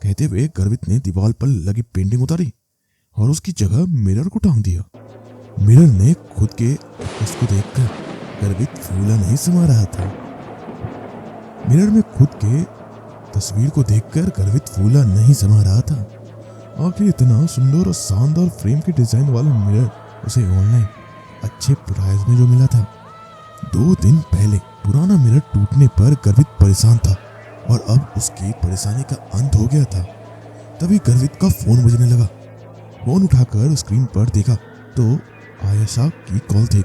कहते हुए गर्वित ने दीवार पर लगी पेंटिंग उतारी और उसकी जगह मिरर को टांग दिया। मिरर ने खुद के अक्स को देखकर गर्वित फूला नहीं समा रहा था। मिरर में खुद के तस्वीर को देखकर गर्वित फूला नहीं समा रहा था। आखिर इतना सुंदर और शानदार फ्रेम के डिजाइन वाला मिरर उसे ऑनलाइन अच्छे प्राइस में जो मिला था। 2 दिन पहले पुराना मिरर टूटने पर गर्वित परेशान था और अब उसकी परेशानी का अंत हो गया था। तभी गर्वित का फोन बजने लगा। फोन उठाकर स्क्रीन पर देखा तो आयशा की कॉल थी।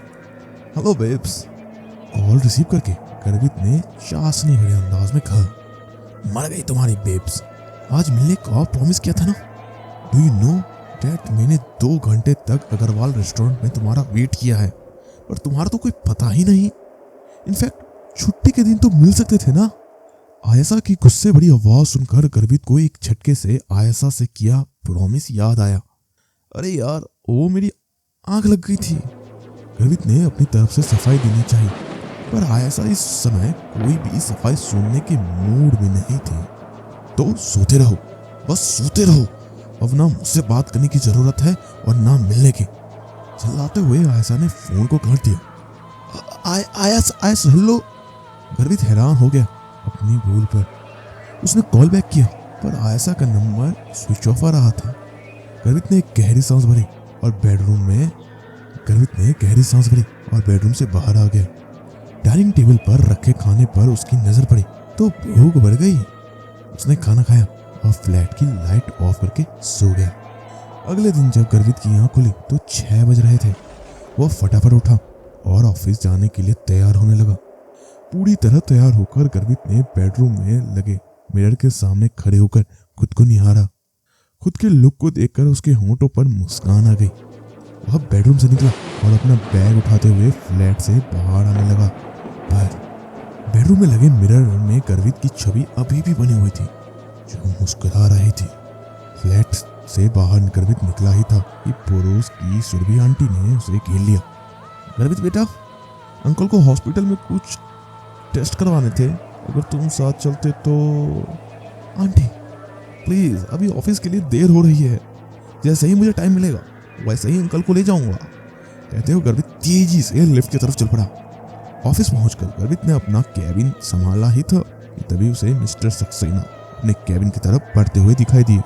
Hello babes. कॉल रिसीव करके गर्वित ने चाशनी भरे अंदाज में कहा, मर गई तुम्हारी बेब्स। आज मिलने का प्रॉमिस किया था ना। डू यू नो दैट मैंने 2 घंटे तक अग्रवाल रेस्टोरेंट में तुम्हारा वेट किया है, पर तुम्हारा तो कोई पता ही नहीं। इनफैक्ट छुट्टी के दिन तो मिल सकते थे ना। आयशा की गुस्से भरी आवाज सुनकर गर्वित को एक झटके से आयशा से किया प्रॉमिस याद आया। अरे यार, वो मेरी आंख लग गई थी। गर्वित ने अपनी तरफ से सफाई देनी चाहिए, पर आयशा इस समय कोई भी सफाई सुनने के मूड में नहीं थी। तो सोते रहो, बस सोते रहो। अब ना मुझसे बात करने की जरूरत है और ना मिलने की। चिल्लाते हुए आयशा ने फोन को काट दिया। आयशा हेलो। गर्वित हैरान हो गया अपनी भूल पर। उसने कॉल बैक किया पर आयशा का नंबर स्विच ऑफ आ रहा था। गर्वित ने गहरी सांस भरी और बेडरूम से बाहर आ गया। डाइनिंग टेबल पर रखे खाने पर उसकी नजर पड़ी तो भूख बढ़ गई। उसने खाना खाया और फ्लैट की लाइट ऑफ करके सो गया। अगले दिन जब गर्वित की आंख खुली तो 6 बज रहे थे। वह फटाफट उठा और ऑफिस जाने के लिए तैयार होने लगा। पूरी तरह तैयार होकर गर्वित ने बेडरूम में लगे मिरर के सामने खड़े होकर खुद को निहारा। खुद के लुक को देखकर उसके होंठों पर मुस्कान आ गई। वह बेडरूम से निकला और अपना बैग उठाते हुए फ्लैट से बाहर आने लगा, पर बेडरूम में लगे मिरर में गर्वित की छवि अभी भी बनी हुई थी जो मुस्कुरा रही थी। फ्लैट से बाहर गर्वित निकला ही था कि पड़ोस की सुरभि आंटी ने उसे घेर लिया। गर्वित बेटा, अंकल को हॉस्पिटल में कुछ टेस्ट करवाने थे, अगर तुम साथ चलते तो। आंटी प्लीज, अभी ऑफिस के लिए देर हो रही है। जैसे ही मुझे टाइम मिलेगा वैसे ही अंकल को ले जाऊंगा, कहते हुए गर्वित तेजी से लिफ्ट की तरफ चल पड़ा। ऑफिस पहुंचकर गर्वित ने अपना कैबिन संभाला ही था कि तभी उसे मिस्टर सक्सेना अपने कैबिन की तरफ बढ़ते हुए दिखाई दिए।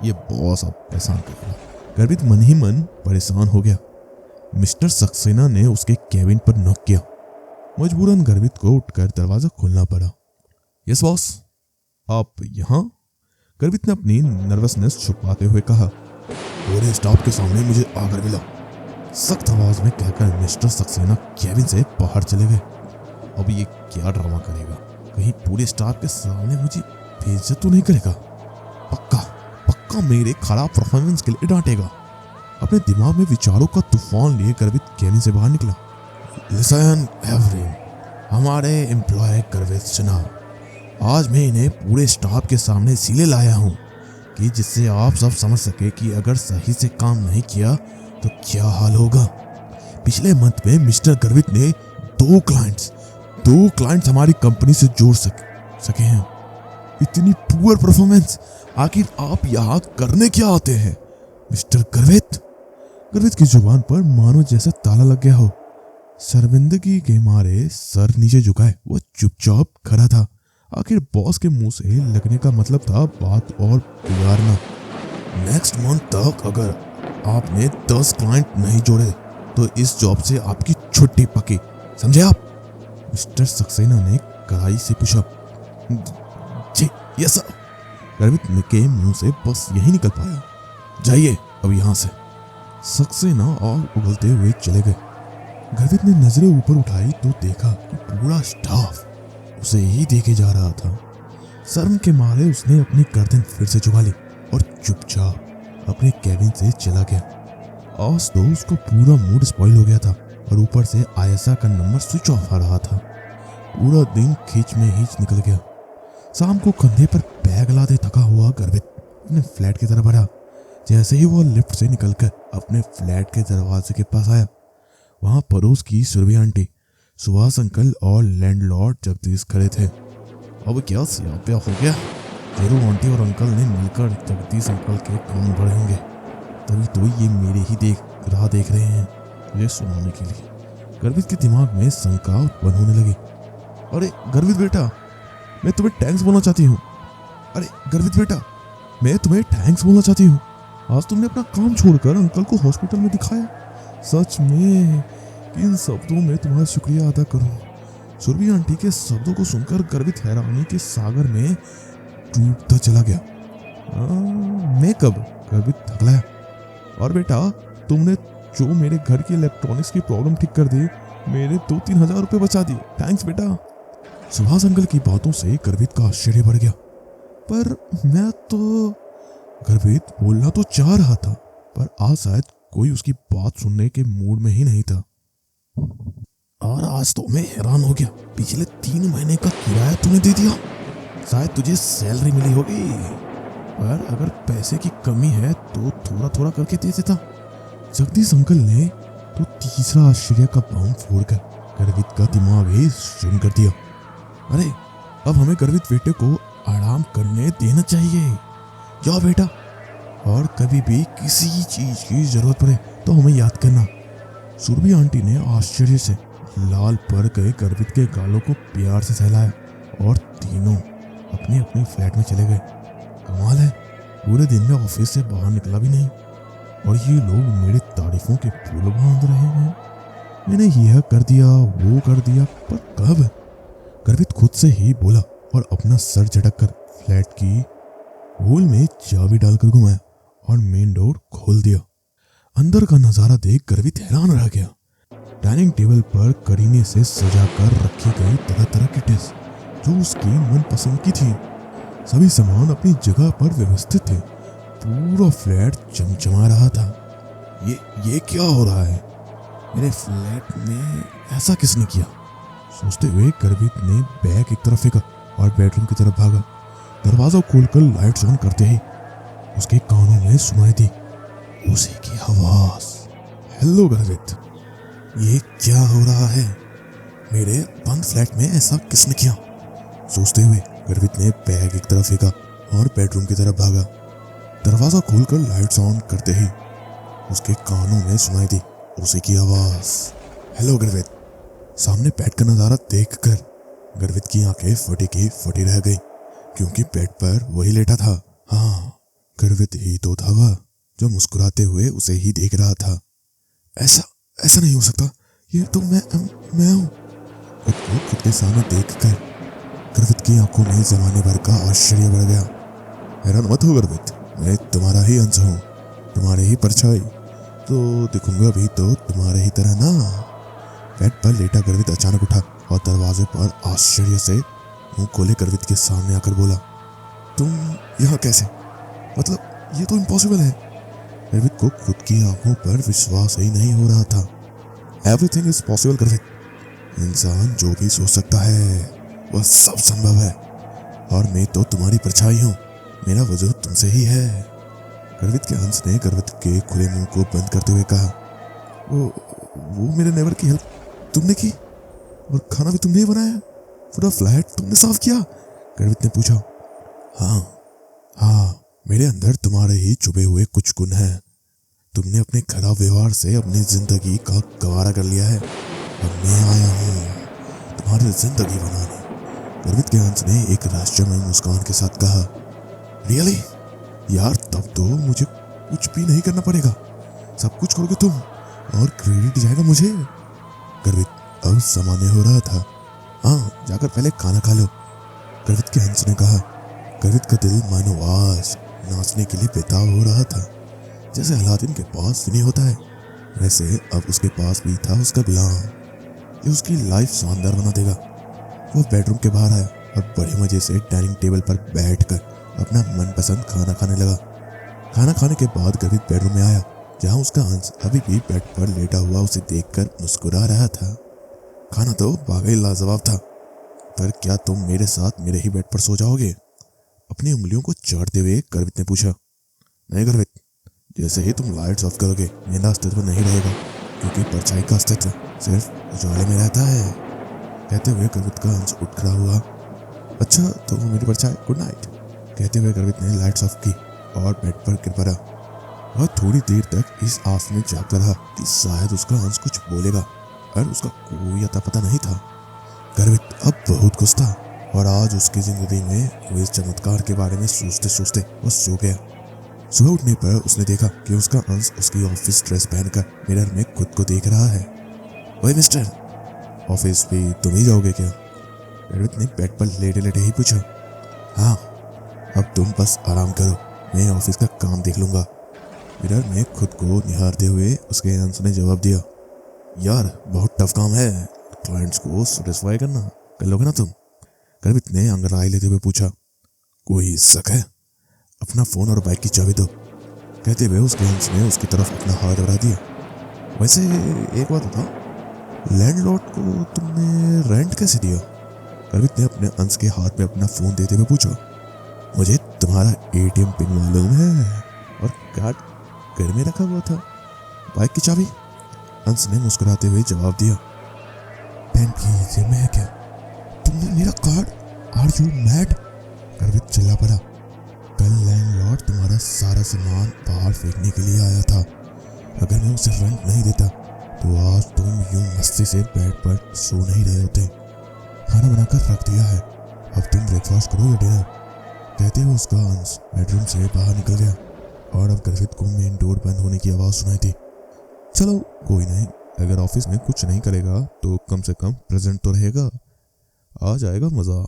ये बॉस अब परेशान करेगा। गर्वित मन ही मन परेशान हो गया। मिस्टर सक्सेना ने उसके कैबिन पर नॉक किया। मजबूरन गर्वित को उठकर दरवाजा खोलना पड़ा। यस बॉस, आप यहाँ? गर्वित ने अपनी नर्वसनेस छुपाते हुए कहा। पूरे स्टाफ के सामने मुझे आकर मिला, सख्त आवाज में कहकर मिस्टर सक्सेना कैबिन से बाहर चले गए। अब ये क्या ड्रामा करेगा? कहीं पूरे स्टाफ के सामने मुझे बेइज्जत तो नहीं करेगा? पक्का मेरे खराब परफॉर्मेंस के लिए डांटेगा। अपने दिमाग में विचारों का तूफान लिए गर्वित कैबिन से बाहर निकला। लिसन एवरीवन, हमारे एम्प्लॉय गर्वित सिन्हा, आज मैं इन्हें पूरे स्टाफ के सामने इसीलिए लाया हूँ कि जिससे आप सब समझ सके कि अगर सही से काम नहीं किया तो क्या हाल होगा। पिछले मंथ में मिस्टर गर्वित ने 2 क्लाइंट्स हमारी कंपनी से जोड़ सके हैं। इतनी पुअर परफॉर्मेंस, आखिर आप यहाँ करने क्या आते हैं मिस्टर गर्वित? गर्वित की जुबान पर मानो जैसे ताला लग गया हो। शर्मिंदगी के मारे सर नीचे झुकाए वो चुपचाप खड़ा था। आखिर बॉस के मुंह से लगने का मतलब था बात और बिगाड़ना। नेक्स्ट मंथ तक अगर आपने 10 क्लाइंट नहीं जोड़े तो इस जॉब से आपकी छुट्टी पक्की, समझे आप? मिस्टर सक्सेना ने कड़ाई से पूछा। जी यस सर। गर्वित के मुंह से बस यही निकल पाया, जाइए अब यहाँ से। सक्सेना और उगलते हुए चले गए। गर्वित ने नजरें ऊपर उठाई तो देखा कि पूरा स्टाफ उसे ही देखे जा रहा था। शर्म के मारे उसने अपनी गर्दन फिर से झुका ली और चुपचाप अपने कैबिन से चला गया। आज तो उसको पूरा मूड स्पॉइल हो गया था और ऊपर से आयशा का नंबर स्विच ऑफ आ रहा था। पूरा दिन खींच में हीच निकल गया। शाम को कंधे पर बैग लादे थका हुआ गर्वित अपने फ्लैट की तरफ बढ़ा। जैसे ही वो लिफ्ट से निकलकर अपने फ्लैट के दरवाजे के पास आया, वहां पड़ोस की सुरभि आंटी, सुभाष अंकल और लैंडलॉर्ड जगदीश खड़े थे। अब क्या सियाप्या हो गया? जरूर आंटी और अंकल ने मिलकर जगदीश अंकल के कान बढ़ेंगे, तभी तो ये मेरे ही राह देख रहे हैं मुझे सुनाने के लिए। गर्वित के दिमाग में शंका उत्पन्न होने लगी। अरे गर्वित बेटा, मैं तुम्हें थैंक्स बोलना चाहती हूँ। अरे गर्वित बेटा, मैं तुम्हें थैंक्स बोलना चाहती हूँ। आज तुमने अपना काम छोड़कर अंकल को हॉस्पिटल में दिखाया। सच में किन शब्दों में तुम्हारा शुक्रिया अदा करूं। सुरभि आंटी के शब्दों को सुनकर गर्वित हैरानी के सागर में डूबता चला गया। मैं कब? गर्वित थकलाया। और बेटा, तुमने जो मेरे घर की इलेक्ट्रॉनिक्स की प्रॉब्लम ठीक कर दी, मेरे 2-3 हजार रुपए बचा दिए। थैंक्स बेटा। सुभाष अंकल की बातों से गर्वित का आश्चर्य बढ़ गया। पर मैं तो, गर्वित बोलना तो चाह रहा था, पर आज शायद कोई उसकी बात सुनने के मूड में ही नहीं था। और आज तो मैं हैरान हो गया, पिछले 3 महीने का किराया तूने दे दिया। शायद तुझे सैलरी मिली होगी, पर अगर पैसे की कमी है तो थोड़ा थोड़ा करके दे देता। जगदीश अंकल ने तो तीसरा आश्चर्य का बाउंड फोड़कर गर्वित का दिमाग ही सुन कर दिया। अरे अब हमें गर्वित बेटे को आराम करने देना चाहिए। जाओ बेटा, और कभी भी किसी चीज की जरूरत पड़े तो हमें याद करना। सुरभि आंटी ने आश्चर्य से लाल पड़ गए गर्वित के गालों को प्यार से सहलाया और तीनों अपने अपने फ्लैट में चले गए। कमाल है, पूरे दिन में ऑफिस से बाहर निकला भी नहीं और ये लोग मेरी तारीफों के पुल बांध रहे हैं। मैंने यह कर दिया, वो कर दिया, पर कब? गर्वित खुद से ही बोला और अपना सर झटक कर फ्लैट की होल में चाबी डालकर घुमाया और मेन डोर खोल दिया। अंदर का नजारा देख गर्वित हैरान रह गया। डाइनिंग टेबल पर करीने से सजाकर रखी गई तरह तरह की डिश जो उसकी मनपसंद की थी। सभी सामान अपनी जगह पर व्यवस्थित थे। पूरा फ्लैट चमचमा रहा था। ये क्या हो रहा है? मेरे फ्लैट में ऐसा किसने किया? सोचते हुए गर्वित ने बैग एक तरफ फेंका और बेडरूम की तरफ भागा। दरवाजा खोलकर लाइट्स ऑन करते ही उसके कानों में सुनाई दी उसी की आवाज। हेलो गर्वित, ये क्या हो रहा है? मेरे बंद फ्लैट में ऐसा किसने किया? सोचते हुए गर्वित ने बैग एक तरफ फेंका और बेडरूम की तरफ भागा। दरवाजा खोलकर लाइट्स ऑन करते ही उसके कानों में सुनाई दी उसी की आवाज। हेलो गर्वित। सामने बेड का नजारा देखकर गर्वित की आंखें फटी की फटी रह गई, क्योंकि बेड पर वही लेटा था। हाँ, गर्वित ही तो था वह जो मुस्कुराते हुए उसे ही देख रहा था। ऐसा नहीं हो सकता, ये तो मैं हूँ। खुद को खुद के सामने देखकर गर्वित की आंखों में जमाने भर का आश्चर्य बढ़ गया। हैरान मत हो गर्वित, मैं तुम्हारा ही अंश हूँ, तुम्हारे ही परछाई। तो दिखूंगा भी तो तुम्हारे ही तरह ना। बेड पर लेटा गर्वित अचानक उठा और दरवाजे पर आश्चर्य से मुंह खोले गर्वित के सामने आकर बोला, तुम यहाँ कैसे? मतलब ये तो इम्पॉसिबल है। गर्वित को खुद की आंखों पर विश्वास ही नहीं हो रहा था। एवरीथिंग इज पॉसिबल गर्वित। इंसान जो भी सोच सकता है वह सब संभव है, और मैं तो तुम्हारी परछाई हूँ। मेरा वजूद तुमसे ही है। गर्वित के हंस ने गर्वित के खुले मुंह को बंद करते हुए कहा, वो मेरे नेबर की हेल्प तुमने की और खाना भी तुमने ही बनाया, पूरा फ्लैट तुमने साफ किया? गर्वित ने पूछा। हाँ, मेरे अंदर तुम्हारे ही छुपे हुए कुछ गुण हैं। तुमने अपने खराब व्यवहार से अपनी जिंदगी का गवारा कर लिया है
अब मैं आया हूँ तुम्हारी जिंदगी बनाने। गर्वित के अंश ने एक रहस्यमय मुस्कान के साथ कहा। रियली यार, तब तो मुझे कुछ भी नहीं करना पड़ेगा, सब कुछ करोगे तुम और क्रेडिट जाएगा मुझे। गर्वित अब सामान्य हो रहा था। हाँ, जाकर पहले खाना खा लो, गर्वित के अंश ने कहा। गर्वित का दिल मानो आज नाचने के लिए बेताब हो रहा था। जैसे अलादीन के पास जिनी होता है, वैसे अब उसके पास भी था उसका गुलाम, जो उसकी लाइफ शानदार बना देगा। वो बेडरूम के बाहर आया और बड़े मजे से डाइनिंग टेबल पर बैठकर अपना मनपसंद खाना खाने लगा। खाना खाने के बाद गर्वित बेडरूम में आया, जहां उसका अंश अभी भी बेड पर लेटा हुआ उसे देखकर मुस्कुरा रहा था। खाना तो वाकई लाजवाब था, पर क्या तुम मेरे साथ मेरे ही बेड पर सो जाओगे? अपनी उंगलियों को चाटते हुए गर्वित ने पूछा। नहीं गर्वित, जैसे ही तुम लाइट्स ऑफ करोगे मेरा अस्तित्व नहीं रहेगा, क्योंकि परछाई का अस्तित्व सिर्फ उजाले में रहता है। कहते हुए गर्वित का अंश उठ खड़ा हुआ। अच्छा तो वो मेरी परछाई, गुड नाइट, कहते हुए गर्वित ने लाइट्स ऑफ की और बेड पर गिर पड़ा। वह थोड़ी देर तक इस आस में जागता रहा कि शायद उसका अंश कुछ बोलेगा, और उसका कोई अता पता नहीं था। गर्वित अब बहुत खुश था और आज उसकी जिंदगी में हुए इस चमत्कार के बारे में सोचते सोचते वो सो गया। सुबह उठने पर उसने देखा कि उसका अंश उसकी ऑफिस ड्रेस पहनकर मिरर में खुद को देख रहा है। ओए मिस्टर, ऑफिस भी तुम ही जाओगे क्या? गर्वित ने बेड पर लेटे लेटे ही पूछा। हाँ, अब तुम बस आराम करो, मैं ऑफिस का काम देख लूंगा, मिरर में खुद को निहारते हुए उसके अंश ने जवाब दिया। यार बहुत टफ काम है, क्लाइंट्स को सेटिस्फाई करना, कर लोगे ना तुम? गर्वित ने अंगड़ाई लेते हुए पूछा। कोई शक है? अपना फोन और बाइक की चाबी दो, कहते हुए उसके अंश ने उसकी तरफ अपना हाथ बढ़ा दिया। वैसे एक बात बताओ, लैंडलॉर्ड को तुमने रेंट कैसे दिया? गर्वित ने अपने अंश के हाथ में अपना फोन देते हुए पूछा। मुझे तुम्हारा एटीएम पिन मालूम है और कार्ड घर में रखा हुआ था, बाइक की चाबी, अंश ने मुस्कुराते हुए जवाब दिया। पेन की जेब में है क्या? तुमने मेरा कार्ड? Are you mad? गर्वित चिल्ला पड़ा। कल लैंडलॉर्ड तुम्हारा सारा सामान बाहर फेंकने के लिए आया था। अगर मैं उसे रेंट नहीं देता तो आज तुम यूं मस्ती से बेड पर सो नहीं रहे होते। खाना बनाकर रख दिया है, अब तुम ब्रेकफास्ट करो या डिनर, कहते हुए उसका अंश बेडरूम से बाहर निकल गया और अब गर्वित को मेन डोर बंद होने की आवाज सुनाई थी। चलो कोई नहीं, अगर ऑफिस में कुछ नहीं करेगा तो कम से कम प्रेजेंट तो रहेगा, आ जाएगा मजा,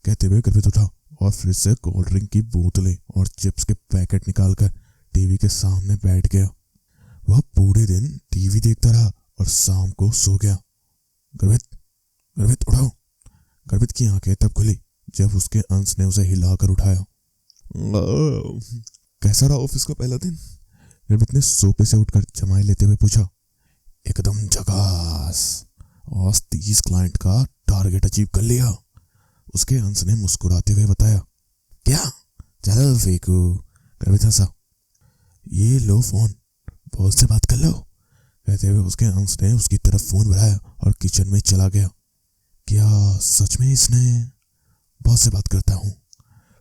कहते हुए गर्वित उठा और फ्रिज से कोल्ड ड्रिंक की बोतलें और चिप्स के पैकेट निकालकर टीवी के सामने बैठ गया। वह पूरे दिन टीवी देखता रहा और शाम को सो गया। गर्वित उठाओ। गर्वित की आंखें तब खुली जब उसके अंश ने उसे हिलाकर उठाया। कैसा रहा ऑफिस का पहला दिन? गर्वित ने सोफे से उठकर जमाई लेते हुए पूछा। एकदम झकास, आज 30 क्लाइंट का टारगेट अचीव कर लिया, उसके अंश ने मुस्कुराते हुए बताया। क्या? चलो फेंकू, गर्वित हंसा। ये लो फोन, बॉस से बात कर लो, कहते हुए उसके अंश ने उसकी तरफ फोन बढ़ाया और किचन में चला गया। क्या सच में इसने? बॉस से बात करता हूँ,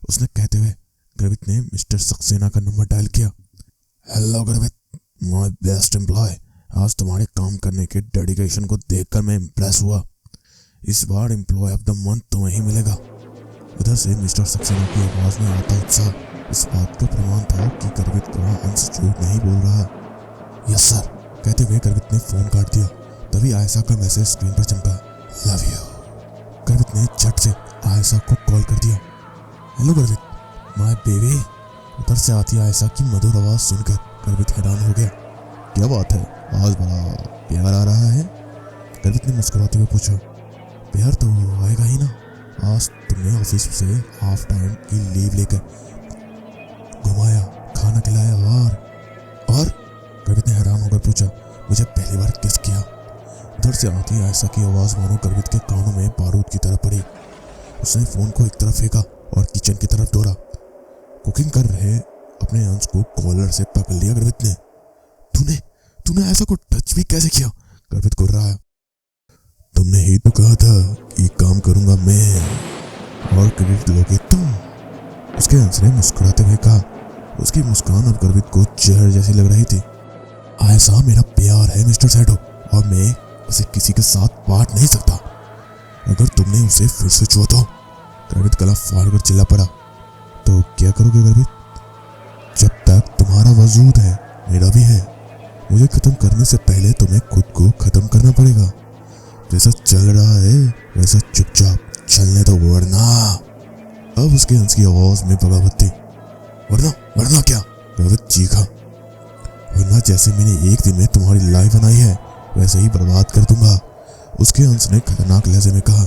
उसने कहते हुए गर्वित ने मिस्टर सक्सेना का नंबर डायल किया। हेलो गर्वित, माय बेस्ट एम्प्लॉय, आज तुम्हारे काम करने के डेडिकेशन को देखकर मैं इम्प्रेस हुआ। इस बार एम्प्लॉय ऑफ द मंथ तुम्हें ही मिलेगा। उधर से मिस्टर सक्सेना की आवाज में आता उत्साह इस बात का प्रमाण था कि गर्वित का अंश झूठ नहीं बोल रहा। यस सर, कहते हुए गर्वित ने फोन काट दिया। तभी आयशा का मैसेज स्क्रीन पर चमका। Love you. गर्वित ने झट से आयशा को कॉल कर दिया। हेलो गर्वित, माय बेबी। उधर से आती आयशा की मधुर आवाज सुनकर गर्वित हैरान हो गया। क्या बात है, आज बड़ा प्यार आ रहा है? गर्वित ने मुस्कुराते हुए पूछा। प्यार तो आएगा ही ना, आज तुमने ऑफिस से हाफ टाइम की लीव लेकर घुमाया, खाना खिलाया और गर्वित ने हैरान होकर पूछा। मुझे पहली बार किस किया? उधर से आती आयशा की आवाज मानो गर्वित के कानों में बारूद की तरह पड़ी। उसने फोन को एक तरफ फेंका और किचन की तरफ दौड़ा। कुकिंग कर रहे अपने अंश को कॉलर से पकड़ लिया गर्वित ने। तूने आयशा को टच भी कैसे किया? गर्वित घूर रहा है। तुमने ही तो कहा था कि काम करूंगा मैं और क्रेडिट लोगे तुम, उसके अंश ने मुस्कुराते हुए कहा। उसकी मुस्कान अब गर्वित को जहर जैसी लग रही थी। आयशा मेरा प्यार है मिस्टर सैडो और मैं
उसे किसी के साथ बांट नहीं सकता। अगर तुमने उसे फिर से छुआ तो। गर्वित गला फाड़कर चिल्ला पड़ा। तो क्या करोगे गर्वित? जब तक तुम्हारा वजूद है मेरा भी है। मुझे खत्म करने से पहले तुम्हें खुद को खत्म करना पड़ेगा। जैसा चल रहा है वैसा चुपचाप चलने दो, वरना। अब उसके हंस की आवाज में बगावत थी। वरना क्या? गर्वित चीखा। वरना जैसे मैंने एक दिन में तुम्हारी लाइफ बनाई है वैसे ही बर्बाद कर दूंगा, उसके हंस ने खतरनाक लहजे में कहा।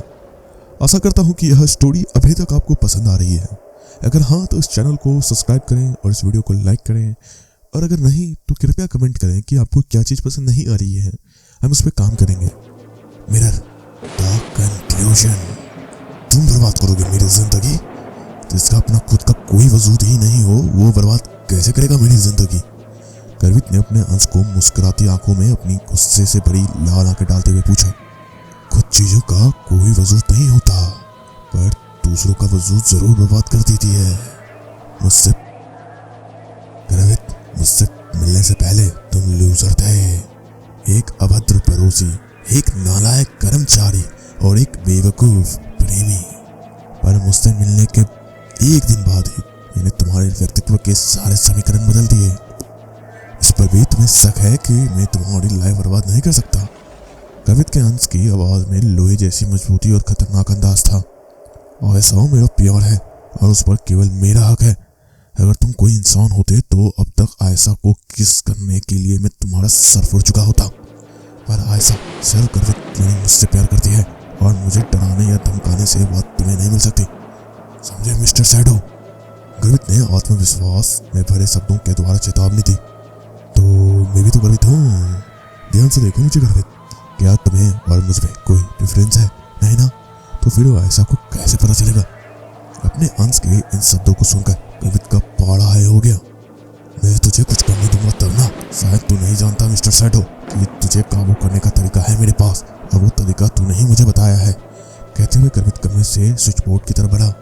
आशा करता हूँ कि यह स्टोरी अभी तक आपको पसंद आ रही है। अगर हाँ तो इस चैनल को सब्सक्राइब करें और इस वीडियो को लाइक करें, और अगर नहीं तो कृपया कमेंट करें कि आपको क्या चीज़ पसंद नहीं आ रही है। हम उस पर काम करेंगे। Mirror the conclusion. तुम बर्बाद करोगे मेरी जिंदगी? जिसका अपना खुद का कोई वजूद ही नहीं हो वो बर्बाद कैसे करेगा मेरी जिंदगी? गर्वित ने अपने अंश को मुस्कुराती आंखों में अपनी गुस्से से भरी लाल आंखें डालते हुए पूछा। कुछ चीजों का कोई वजूद नहीं होता, पर दूसरों का वजूद जरूर बर्बाद कर देती है। मुझसे मिलने से पहले तुम लूजर थे। एक अभद्र पड़ोसी, एक नालायक कर्मचारी और एक बेवकूफ प्रेमी। पर मुझसे मिलने के एक दिन बाद ही मैंने तुम्हारे व्यक्तित्व के सारे समीकरण बदल दिए। इस पर भी तुम्हें शक है कि मैं तुम्हारी लाइफ बर्बाद नहीं कर सकता? गर्वित के अंश की आवाज में लोहे जैसी मजबूती और खतरनाक अंदाज था। और ऐसा मेरा प्यार है और उस पर केवल मेरा हक है। अगर तुम कोई इंसान होते तो अब तक आयशा को किस करने के लिए मैं तुम्हारा सर फोड़ चुका होता। पर आयशा सिर्फ गर्वित यानी मुझसे प्यार करती है, और मुझे डराने या धमकाने से बात तुम्हें नहीं मिल सकती, समझे मिस्टर शैडो? गर्वित ने आत्मविश्वास में भरे शब्दों के द्वारा चेतावनी दी। तो मैं भी तो गर्वित हूँ। ध्यान से देखो मुझे गर्वित। क्या तुम्हें और मुझमें कोई डिफरेंस है? नहीं ना? तो फिर आयशा को कैसे पता चलेगा? अपने अंश के इन शब्दों को सुनकर गर्वित का पाड़ा हाय हो गया। मैं तुझे कुछ करने दूंगा तब ना। शायद तू नहीं जानता मिस्टर शैडो कि तुझे काबू करने का तरीका है मेरे पास, और वो तरीका तूने ही मुझे बताया है। कहते हुए गर्वित कमरे से स्विच बोर्ड की तरफ बढ़ा।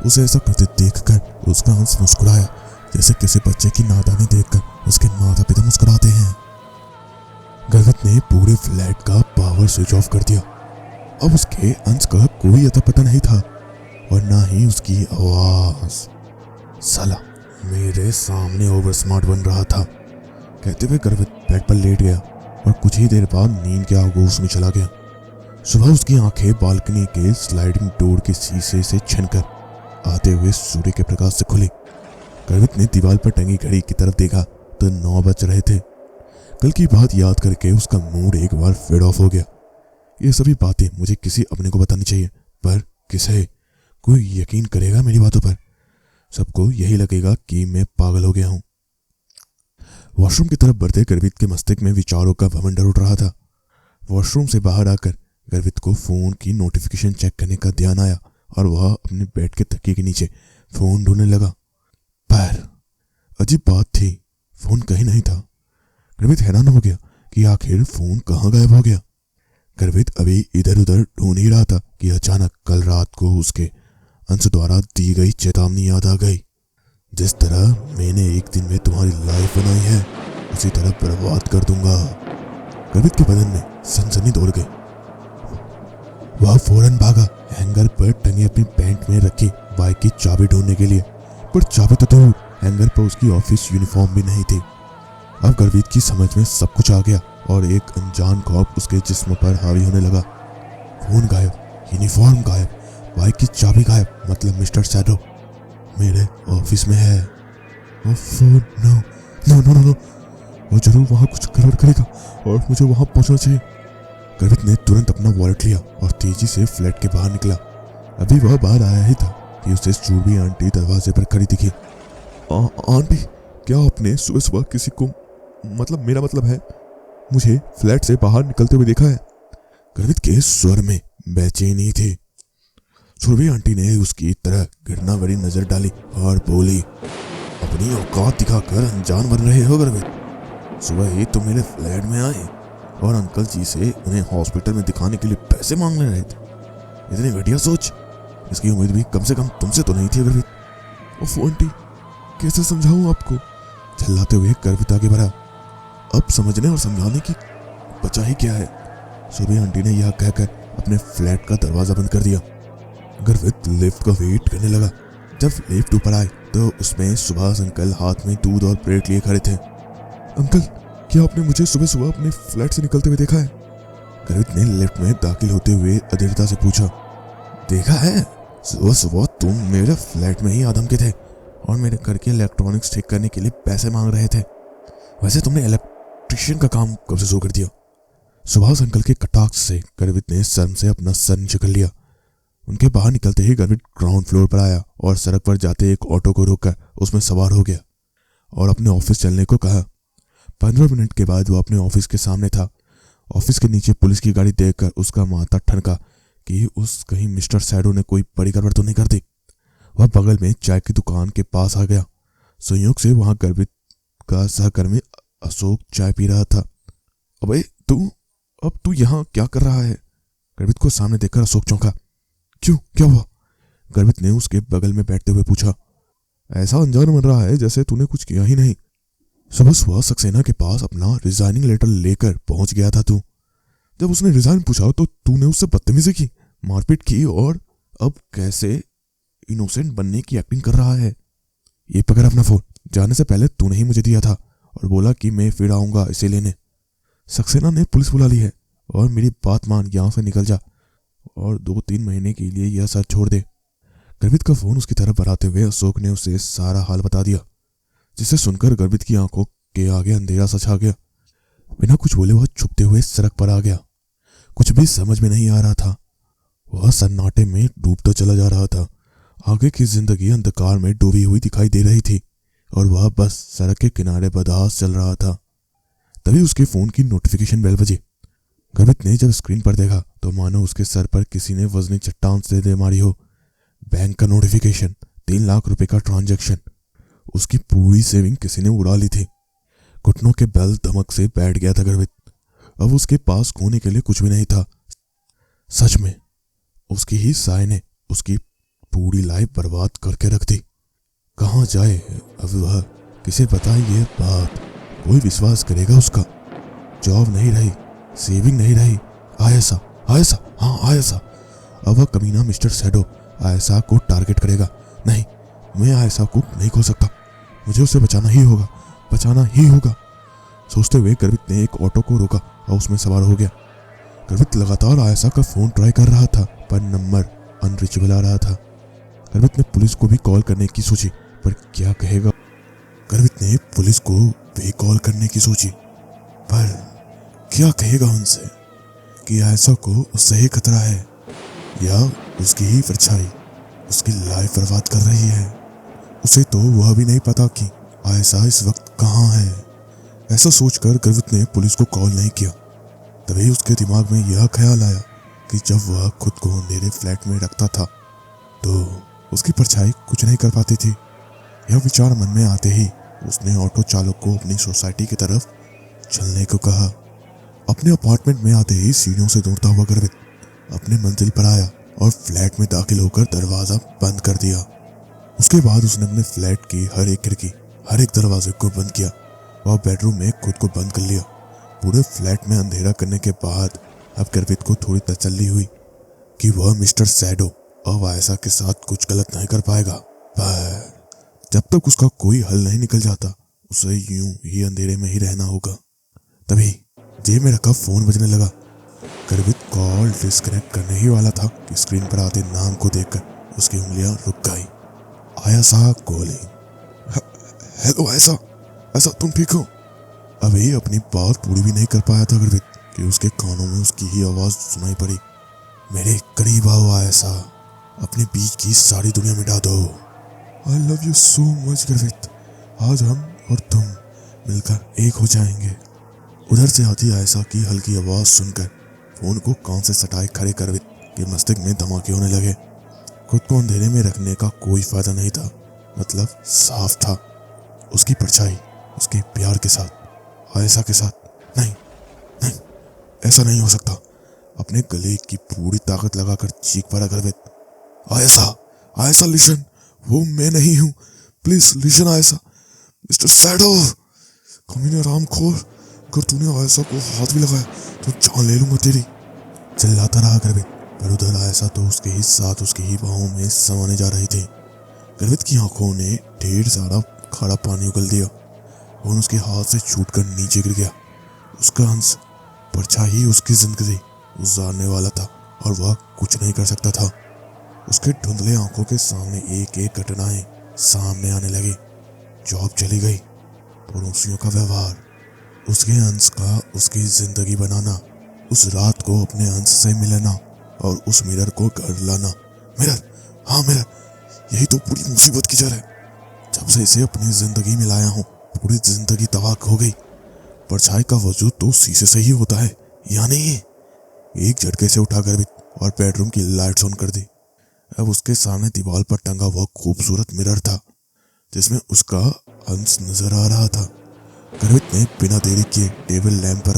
उसे ऐसा करते देखकर उसका अंश मुस्कुराया, जैसे किसी बच्चे की नादानी देखकर उसके माता पिता मुस्कुराते हैं। गर्वित ने पूरे फ्लैट का पावर स्विच ऑफ कर दिया। अब उसके अंश का कोई अता पता नहीं था, और ना ही उसकी आवाज। साला मेरे सामने ओवर स्मार्ट बन रहा था। कहते हुए गर्वित बेड पर लेट गया और कुछ ही देर बाद नींद के आगोश में चला गया। सुबह उसकी आंखें बालकनी के स्लाइडिंग डोर के शीशे से छनकर आते हुए सूर्य के प्रकाश से खुली। गर्वित ने दीवार पर टंगी घड़ी की तरफ देखा तो 9 बज रहे थे। कल की बात याद करके उसका मूड एक बार फेड ऑफ हो गया। ये सभी बातें मुझे किसी अपने को बतानी चाहिए, पर किसे? कोई यकीन करेगा मेरी बातों पर? सबको यही लगेगा कि मैं पागल हो गया हूं। वॉशरूम की तरफ बढ़ते गर्वित के मस्तिष्क में विचारों का भवंडर उठ रहा था। वॉशरूम से बाहर आकर गर्वित को फोन की नोटिफिकेशन चेक करने का ध्यान आया, और वह अपने बेड के तकिए के नीचे फोन ढूंढने लगा। पर अजीब बात थी, फोन कहीं नहीं था। गर्वित हैरान हो गया कि आखिर फोन कहाँ गायब हो गया। गर्वित अभी इधर उधर ढूंढ ही रहा था कि अचानक कल रात को उसके अंश द्वारा दी गई चेतावनी याद आ गई। जिस तरह मैंने एक दिन में तुम्हारी लाइफ बनाई है उसी तरह बर्बाद कर दूंगा। गर्वित के बदन में सनसनी दौड़ गई। वह फौरन भागा हैंगर पर टंगे अपनी पैंट में रखी बाइक की चाबी ढूंढने के लिए, पर चाबी तो दूर, हैंगर पर उसकी ऑफिस यूनिफॉर्म भी नहीं थी। अब गर्वित की समझ में सब कुछ आ गया और एक अनजान खौफ उसके जिस्म पर हावी होने लगा। फोन गायब, यूनिफॉर्म गायब, बाइक की चाबी गायब, मतलब मिस्टर शैडो मेरे ऑफिस में है। नो, वो जरूर वहां कुछ गड़बड़ करेगा और मुझे वहां पहुंचना चाहिए। गर्वित ने तुरंत अपना वॉलेट लिया और तेजी से फ्लैट के बाहर निकला। अभी वह बाहर आया ही था कि उसे चूड़ी आंटी दरवाजे पर खड़ी दिखी। आंटी, क्या आपने सुबह सुबह किसी को, मेरा मतलब है मुझे फ्लैट से बाहर निकलते हुए देखा है? गर्वित के स्वर में बेचैनी थी। सुरभि आंटी ने उसकी तरह घृणा भरी नजर डाली और बोली, अपनी औकात दिखाकर अनजान बन रहे हो गर्वित। सुबह ही तुम मेरे फ्लैट में आए और अंकल जी से उन्हें हॉस्पिटल में दिखाने के लिए पैसे मांग ले रहे थे। इतनी घटिया सोच, इसकी उम्मीद भी कम से कम तुमसे तो नहीं थी गर्वित। ओफ आंटी, कैसे समझाऊं आपको? चिल्लाते हुए गर्वित आगे बढ़ा। अब समझने और समझाने की बचा ही क्या है? सुबह आंटी ने यह कहकर अपने फ्लैट का दरवाजा बंद कर दिया। गर्वित लिफ्ट का वेट करने लगा। जब लिफ्ट ऊपर आई तो उसमें सुभाष अंकल हाथ में दूध और ब्रेड लिए खड़े थे। अंकल, क्या आपने मुझे सुबह सुबह अपने फ्लैट से निकलते हुए देखा है? गर्वित ने लिफ्ट में दाखिल होते हुए अधीरता से पूछा। देखा है? सुबह सुबह तुम मेरे फ्लैट में ही आदम के थे और मेरे घर के इलेक्ट्रॉनिक्स ठीक करने के लिए पैसे मांग रहे थे। वैसे तुमने इलेक्ट्रिशियन का काम कब से शुरू कर दिया? सुभाष अंकल के कटाक्ष से गर्वित ने शर्म से अपना सर नीचे कर लिया। उनके बाहर निकलते ही गर्वित ग्राउंड फ्लोर पर आया और सड़क पर जाते एक ऑटो को रोककर उसमें सवार हो गया और अपने ऑफिस चलने को कहा। 15 मिनट के बाद वो अपने ऑफिस के सामने था। ऑफिस के नीचे पुलिस की गाड़ी देखकर उसका माथा ठनका कि कहीं मिस्टर सैडो ने कोई बड़ी गड़बड़ तो नहीं कर दी। वह बगल में चाय की दुकान के पास आ गया। संयोग से वहां गर्वित का सहकर्मी अशोक चाय पी रहा था। अबे अब तू यहाँ क्या कर रहा है? गर्वित को सामने देखकर अशोक चौंका। क्यों, क्या हुआ? गर्वित ने उसके बगल में बैठते हुए पूछा। ऐसा अनजान बन रहा है जैसे तूने कुछ किया ही नहीं। सुबह सुबह सक्सेना के पास अपना रिजाइनिंग लेटर लेकर पहुंच गया था तू। जब उसने रिजाइन पूछा तो तूने उससे बदतमीजी की, मारपीट की और अब कैसे इनोसेंट बनने की एक्टिंग कर रहा है। ये पकड़ अपना फोन। जाने से पहले तूने ही मुझे दिया था और बोला कि मैं फिर आऊंगा इसे लेने। सक्सेना ने पुलिस बुला ली है और मेरी बात मान, यहां से निकल जा और 2-3 महीने के लिए यह सर छोड़ दे। गर्वित का फोन उसकी तरफ बढ़ाते हुए अशोक ने उसे सारा हाल बता दिया, जिसे सुनकर गर्वित की आंखों के आगे अंधेरा सा छा गया। बिना कुछ बोले वह छुपते हुए सड़क पर आ गया। कुछ भी समझ में नहीं आ रहा था। वह सन्नाटे में डूबता चला जा रहा था। आगे की जिंदगी अंधकार में डूबी हुई दिखाई दे रही थी और वह बस सड़क के किनारे बदहास चल रहा था। तभी उसके फोन की नोटिफिकेशन बेल बजी। गर्वित ने जब स्क्रीन पर देखा तो मानो उसके सर पर किसी ने वजनी चट्टान से दे मारी हो। बैंक का नोटिफिकेशन, 3 लाख रुपए का ट्रांजैक्शन। उसकी पूरी सेविंग किसी ने उड़ा ली थी। घुटनों के बल धमक से बैठ गया था गर्वित। अब उसके पास खोने के लिए कुछ भी नहीं था। सच में उसकी ही साय ने उसकी पूरी लाइफ बर्बाद करके रख दी। कहाँ जाए अब वह? किसे बताए ये बात? कोई विश्वास करेगा उसका? जॉब नहीं रही, सेविंग नहीं रही। आयशा, हाँ आयशा। अब वह कमीना मिस्टर सैडो आयशा को टारगेट करेगा। नहीं, मैं आयशा को नहीं खो सकता। मुझे उसे बचाना ही होगा। सोचते हुए गर्वित ने एक ऑटो को रोका और उसमें सवार हो गया। गर्वित लगातार आयशा का फोन ट्राई कर रहा था पर नंबर अनरीचेबल आ रहा था। गर्वित ने पुलिस को भी कॉल करने की सोची पर क्या कहेगा। गर्वित ने पुलिस को भी कॉल करने की सोची पर क्या कहेगा उनसे कि आयशा को उससे ही खतरा है या उसकी ही परछाई उसकी लाइफ बर्बाद कर रही है। उसे तो वह भी नहीं पता कि आयशा इस वक्त कहाँ है। ऐसा सोचकर गर्वित ने पुलिस को कॉल नहीं किया। तभी उसके दिमाग में यह ख्याल आया कि जब वह खुद को अंधेरे फ्लैट में रखता था तो उसकी परछाई कुछ नहीं कर पाती थी। यह विचार मन में आते ही उसने ऑटो चालक को अपनी सोसाइटी की तरफ चलने को कहा। अपने अपार्टमेंट में आते ही सीढ़ियों से दौड़ता हुआ गर्वित अपने मंजिल पर आया और फ्लैट में दाखिल होकर दरवाजा बंद कर दिया। उसके बाद उसने अपने फ्लैट की हर एक खिड़की, हर एक दरवाजे को बंद किया और बेडरूम में खुद को बंद कर लिया। पूरे फ्लैट में अंधेरा करने के बाद अब गर्वित को थोड़ी तसल्ली हुई कि वह मिस्टर सैडो अब आयशा के साथ कुछ गलत नहीं कर पाएगा। पर जब तक उसका कोई हल नहीं निकल जाता उसे यूं ही अंधेरे में ही रहना होगा। तभी जेब में रखा फोन बजने लगा। गर्वित कॉल डिस्कनेक्ट करने ही वाला था कि स्क्रीन पर आते नाम को देखकर उसकी उंगलियां रुक गई। आयशा कोहली। हेलो आयशा, तुम ठीक हो? अभी अपनी बात पूरी भी नहीं कर पाया था गर्वित कि उसके कानों में उसकी ही आवाज सुनाई पड़ी। मेरे करीब आओ आयशा, अपने बीच की सारी दुनिया मिटा दो। I love you so much गर्वित, आज हम और तुम मिलकर एक हो जाएंगे। उधर से आती आयशा की हल्की आवाज सुनकर फोन को कान से सटाए खड़े गर्वित के मस्तिष्क में धमाके होने लगे। खुद को अंधेरे में रखने का कोई फायदा नहीं था। मतलब साफ था, उसकी परछाई उसके प्यार के साथ, आयशा के साथ। नहीं, ऐसा नहीं हो सकता। अपने गले की पूरी ताकत लगाकर चीख पड़ा गर्वित। आयशा लिसन, वो मैं नहीं हूं। Please listen Ayesha. Mister shadow, कमीने रामखोर, अगर तूने आयशा को हाथ भी लगाया तो जान ले लूंगा तेरी।
चिल्लाता रहा गर्वित, पर उधर आयशा तो उसके ही साथ उसके ही बाहों में समाने जा रही थी। गर्वित की आंखों ने ढेर सारा खारा पानी उगल दिया और उसके हाथ से छूटकर नीचे गिर गया। उसका अंश, परछाई उसकी जिंदगी उजाड़ने वाला था और वह कुछ नहीं कर सकता था। उसके धुंधले आंखों के सामने एक एक घटनाएं सामने आने लगी। जॉब चली गई, पड़ोसियों का व्यवहार, उसके अंश का उसकी जिंदगी बनाना, उस रात को अपने अंश से मिलना और उस मिरर को घर लाना। मिरर, हाँ मिरर, यही तो पूरी मुसीबत की जड़ है। जब से इसे अपनी जिंदगी में लाया हूँ, पूरी जिंदगी तबाह हो गई। परछाई का वजूद तो शीशे से ही होता है, यानी एक झटके से उठा गर्वित और बेडरूम की लाइट्स ऑन कर दी। अब उसके सामने दीवार पर टंगा हुआ खूबसूरत मिरर था जिसमें उसका अंश नजर आ रहा था। गर्वित ने बिना देरी किए टेबल पर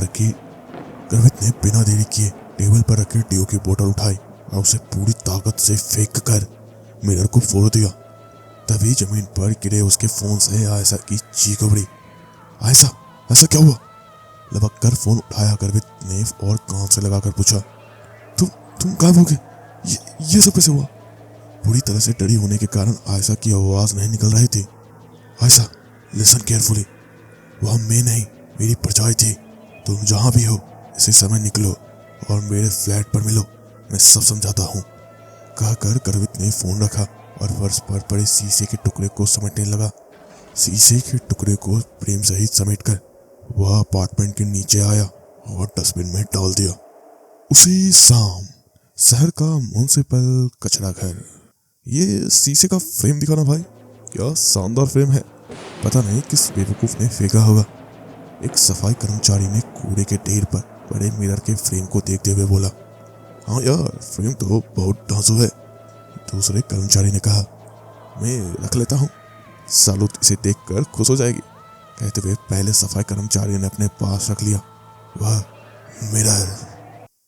रखी ड्यू की बोतल उठाई और उसे पूरी ताकत से फेंक कर मिरर को फोड़ दिया। तभी जमीन पर गिरे उसके फोन से आयशा की चीख उभरी। आयशा, ऐसा क्या हुआ? लपक कर फोन उठाया गर्वित ने और कान से लगाकर पूछा, तुम गायब हो गए, ये सब कैसे हुआ? पूरी तरह से डरी होने के कारण आयशा की आवाज नहीं निकल रही थी। आयशा, लिसन केयरफुली, वह मैं नहीं, मेरी परछाई थी। तुम जहां भी हो इसी समय निकलो और मेरे फ्लैट पर मिलो, मैं सब समझाता हूँ। कहकर गर्वित ने फोन रखा और फर्श पर पड़े शीशे के टुकड़े को समेटने लगा। शीशे के टुकड़े को प्रेम सहित समेटकर वह अपार्टमेंट के नीचे आया और डस्टबिन में डाल दिया। उसी शाम शहर का म्युनिसिपल कचरा घर। ये शीशे का फ्रेम दिखाना भाई, क्या शानदार फ्रेम है। पता नहीं किस बेवकूफ ने फेंका होगा। एक सफाई कर्मचारी ने कूड़े के ढेर पर पड़े मिरर के फ्रेम को देखते हुए बोला, हाँ यार, फ्रेम तो बहुत ढांसू है। दूसरे कर्मचारी ने कहा, मैं रख लेता हूँ, सालू इसे देखकर खुश हो जाएगी। कहते हुए पहले सफाई कर्मचारी ने अपने पास रख लिया। वह मिरर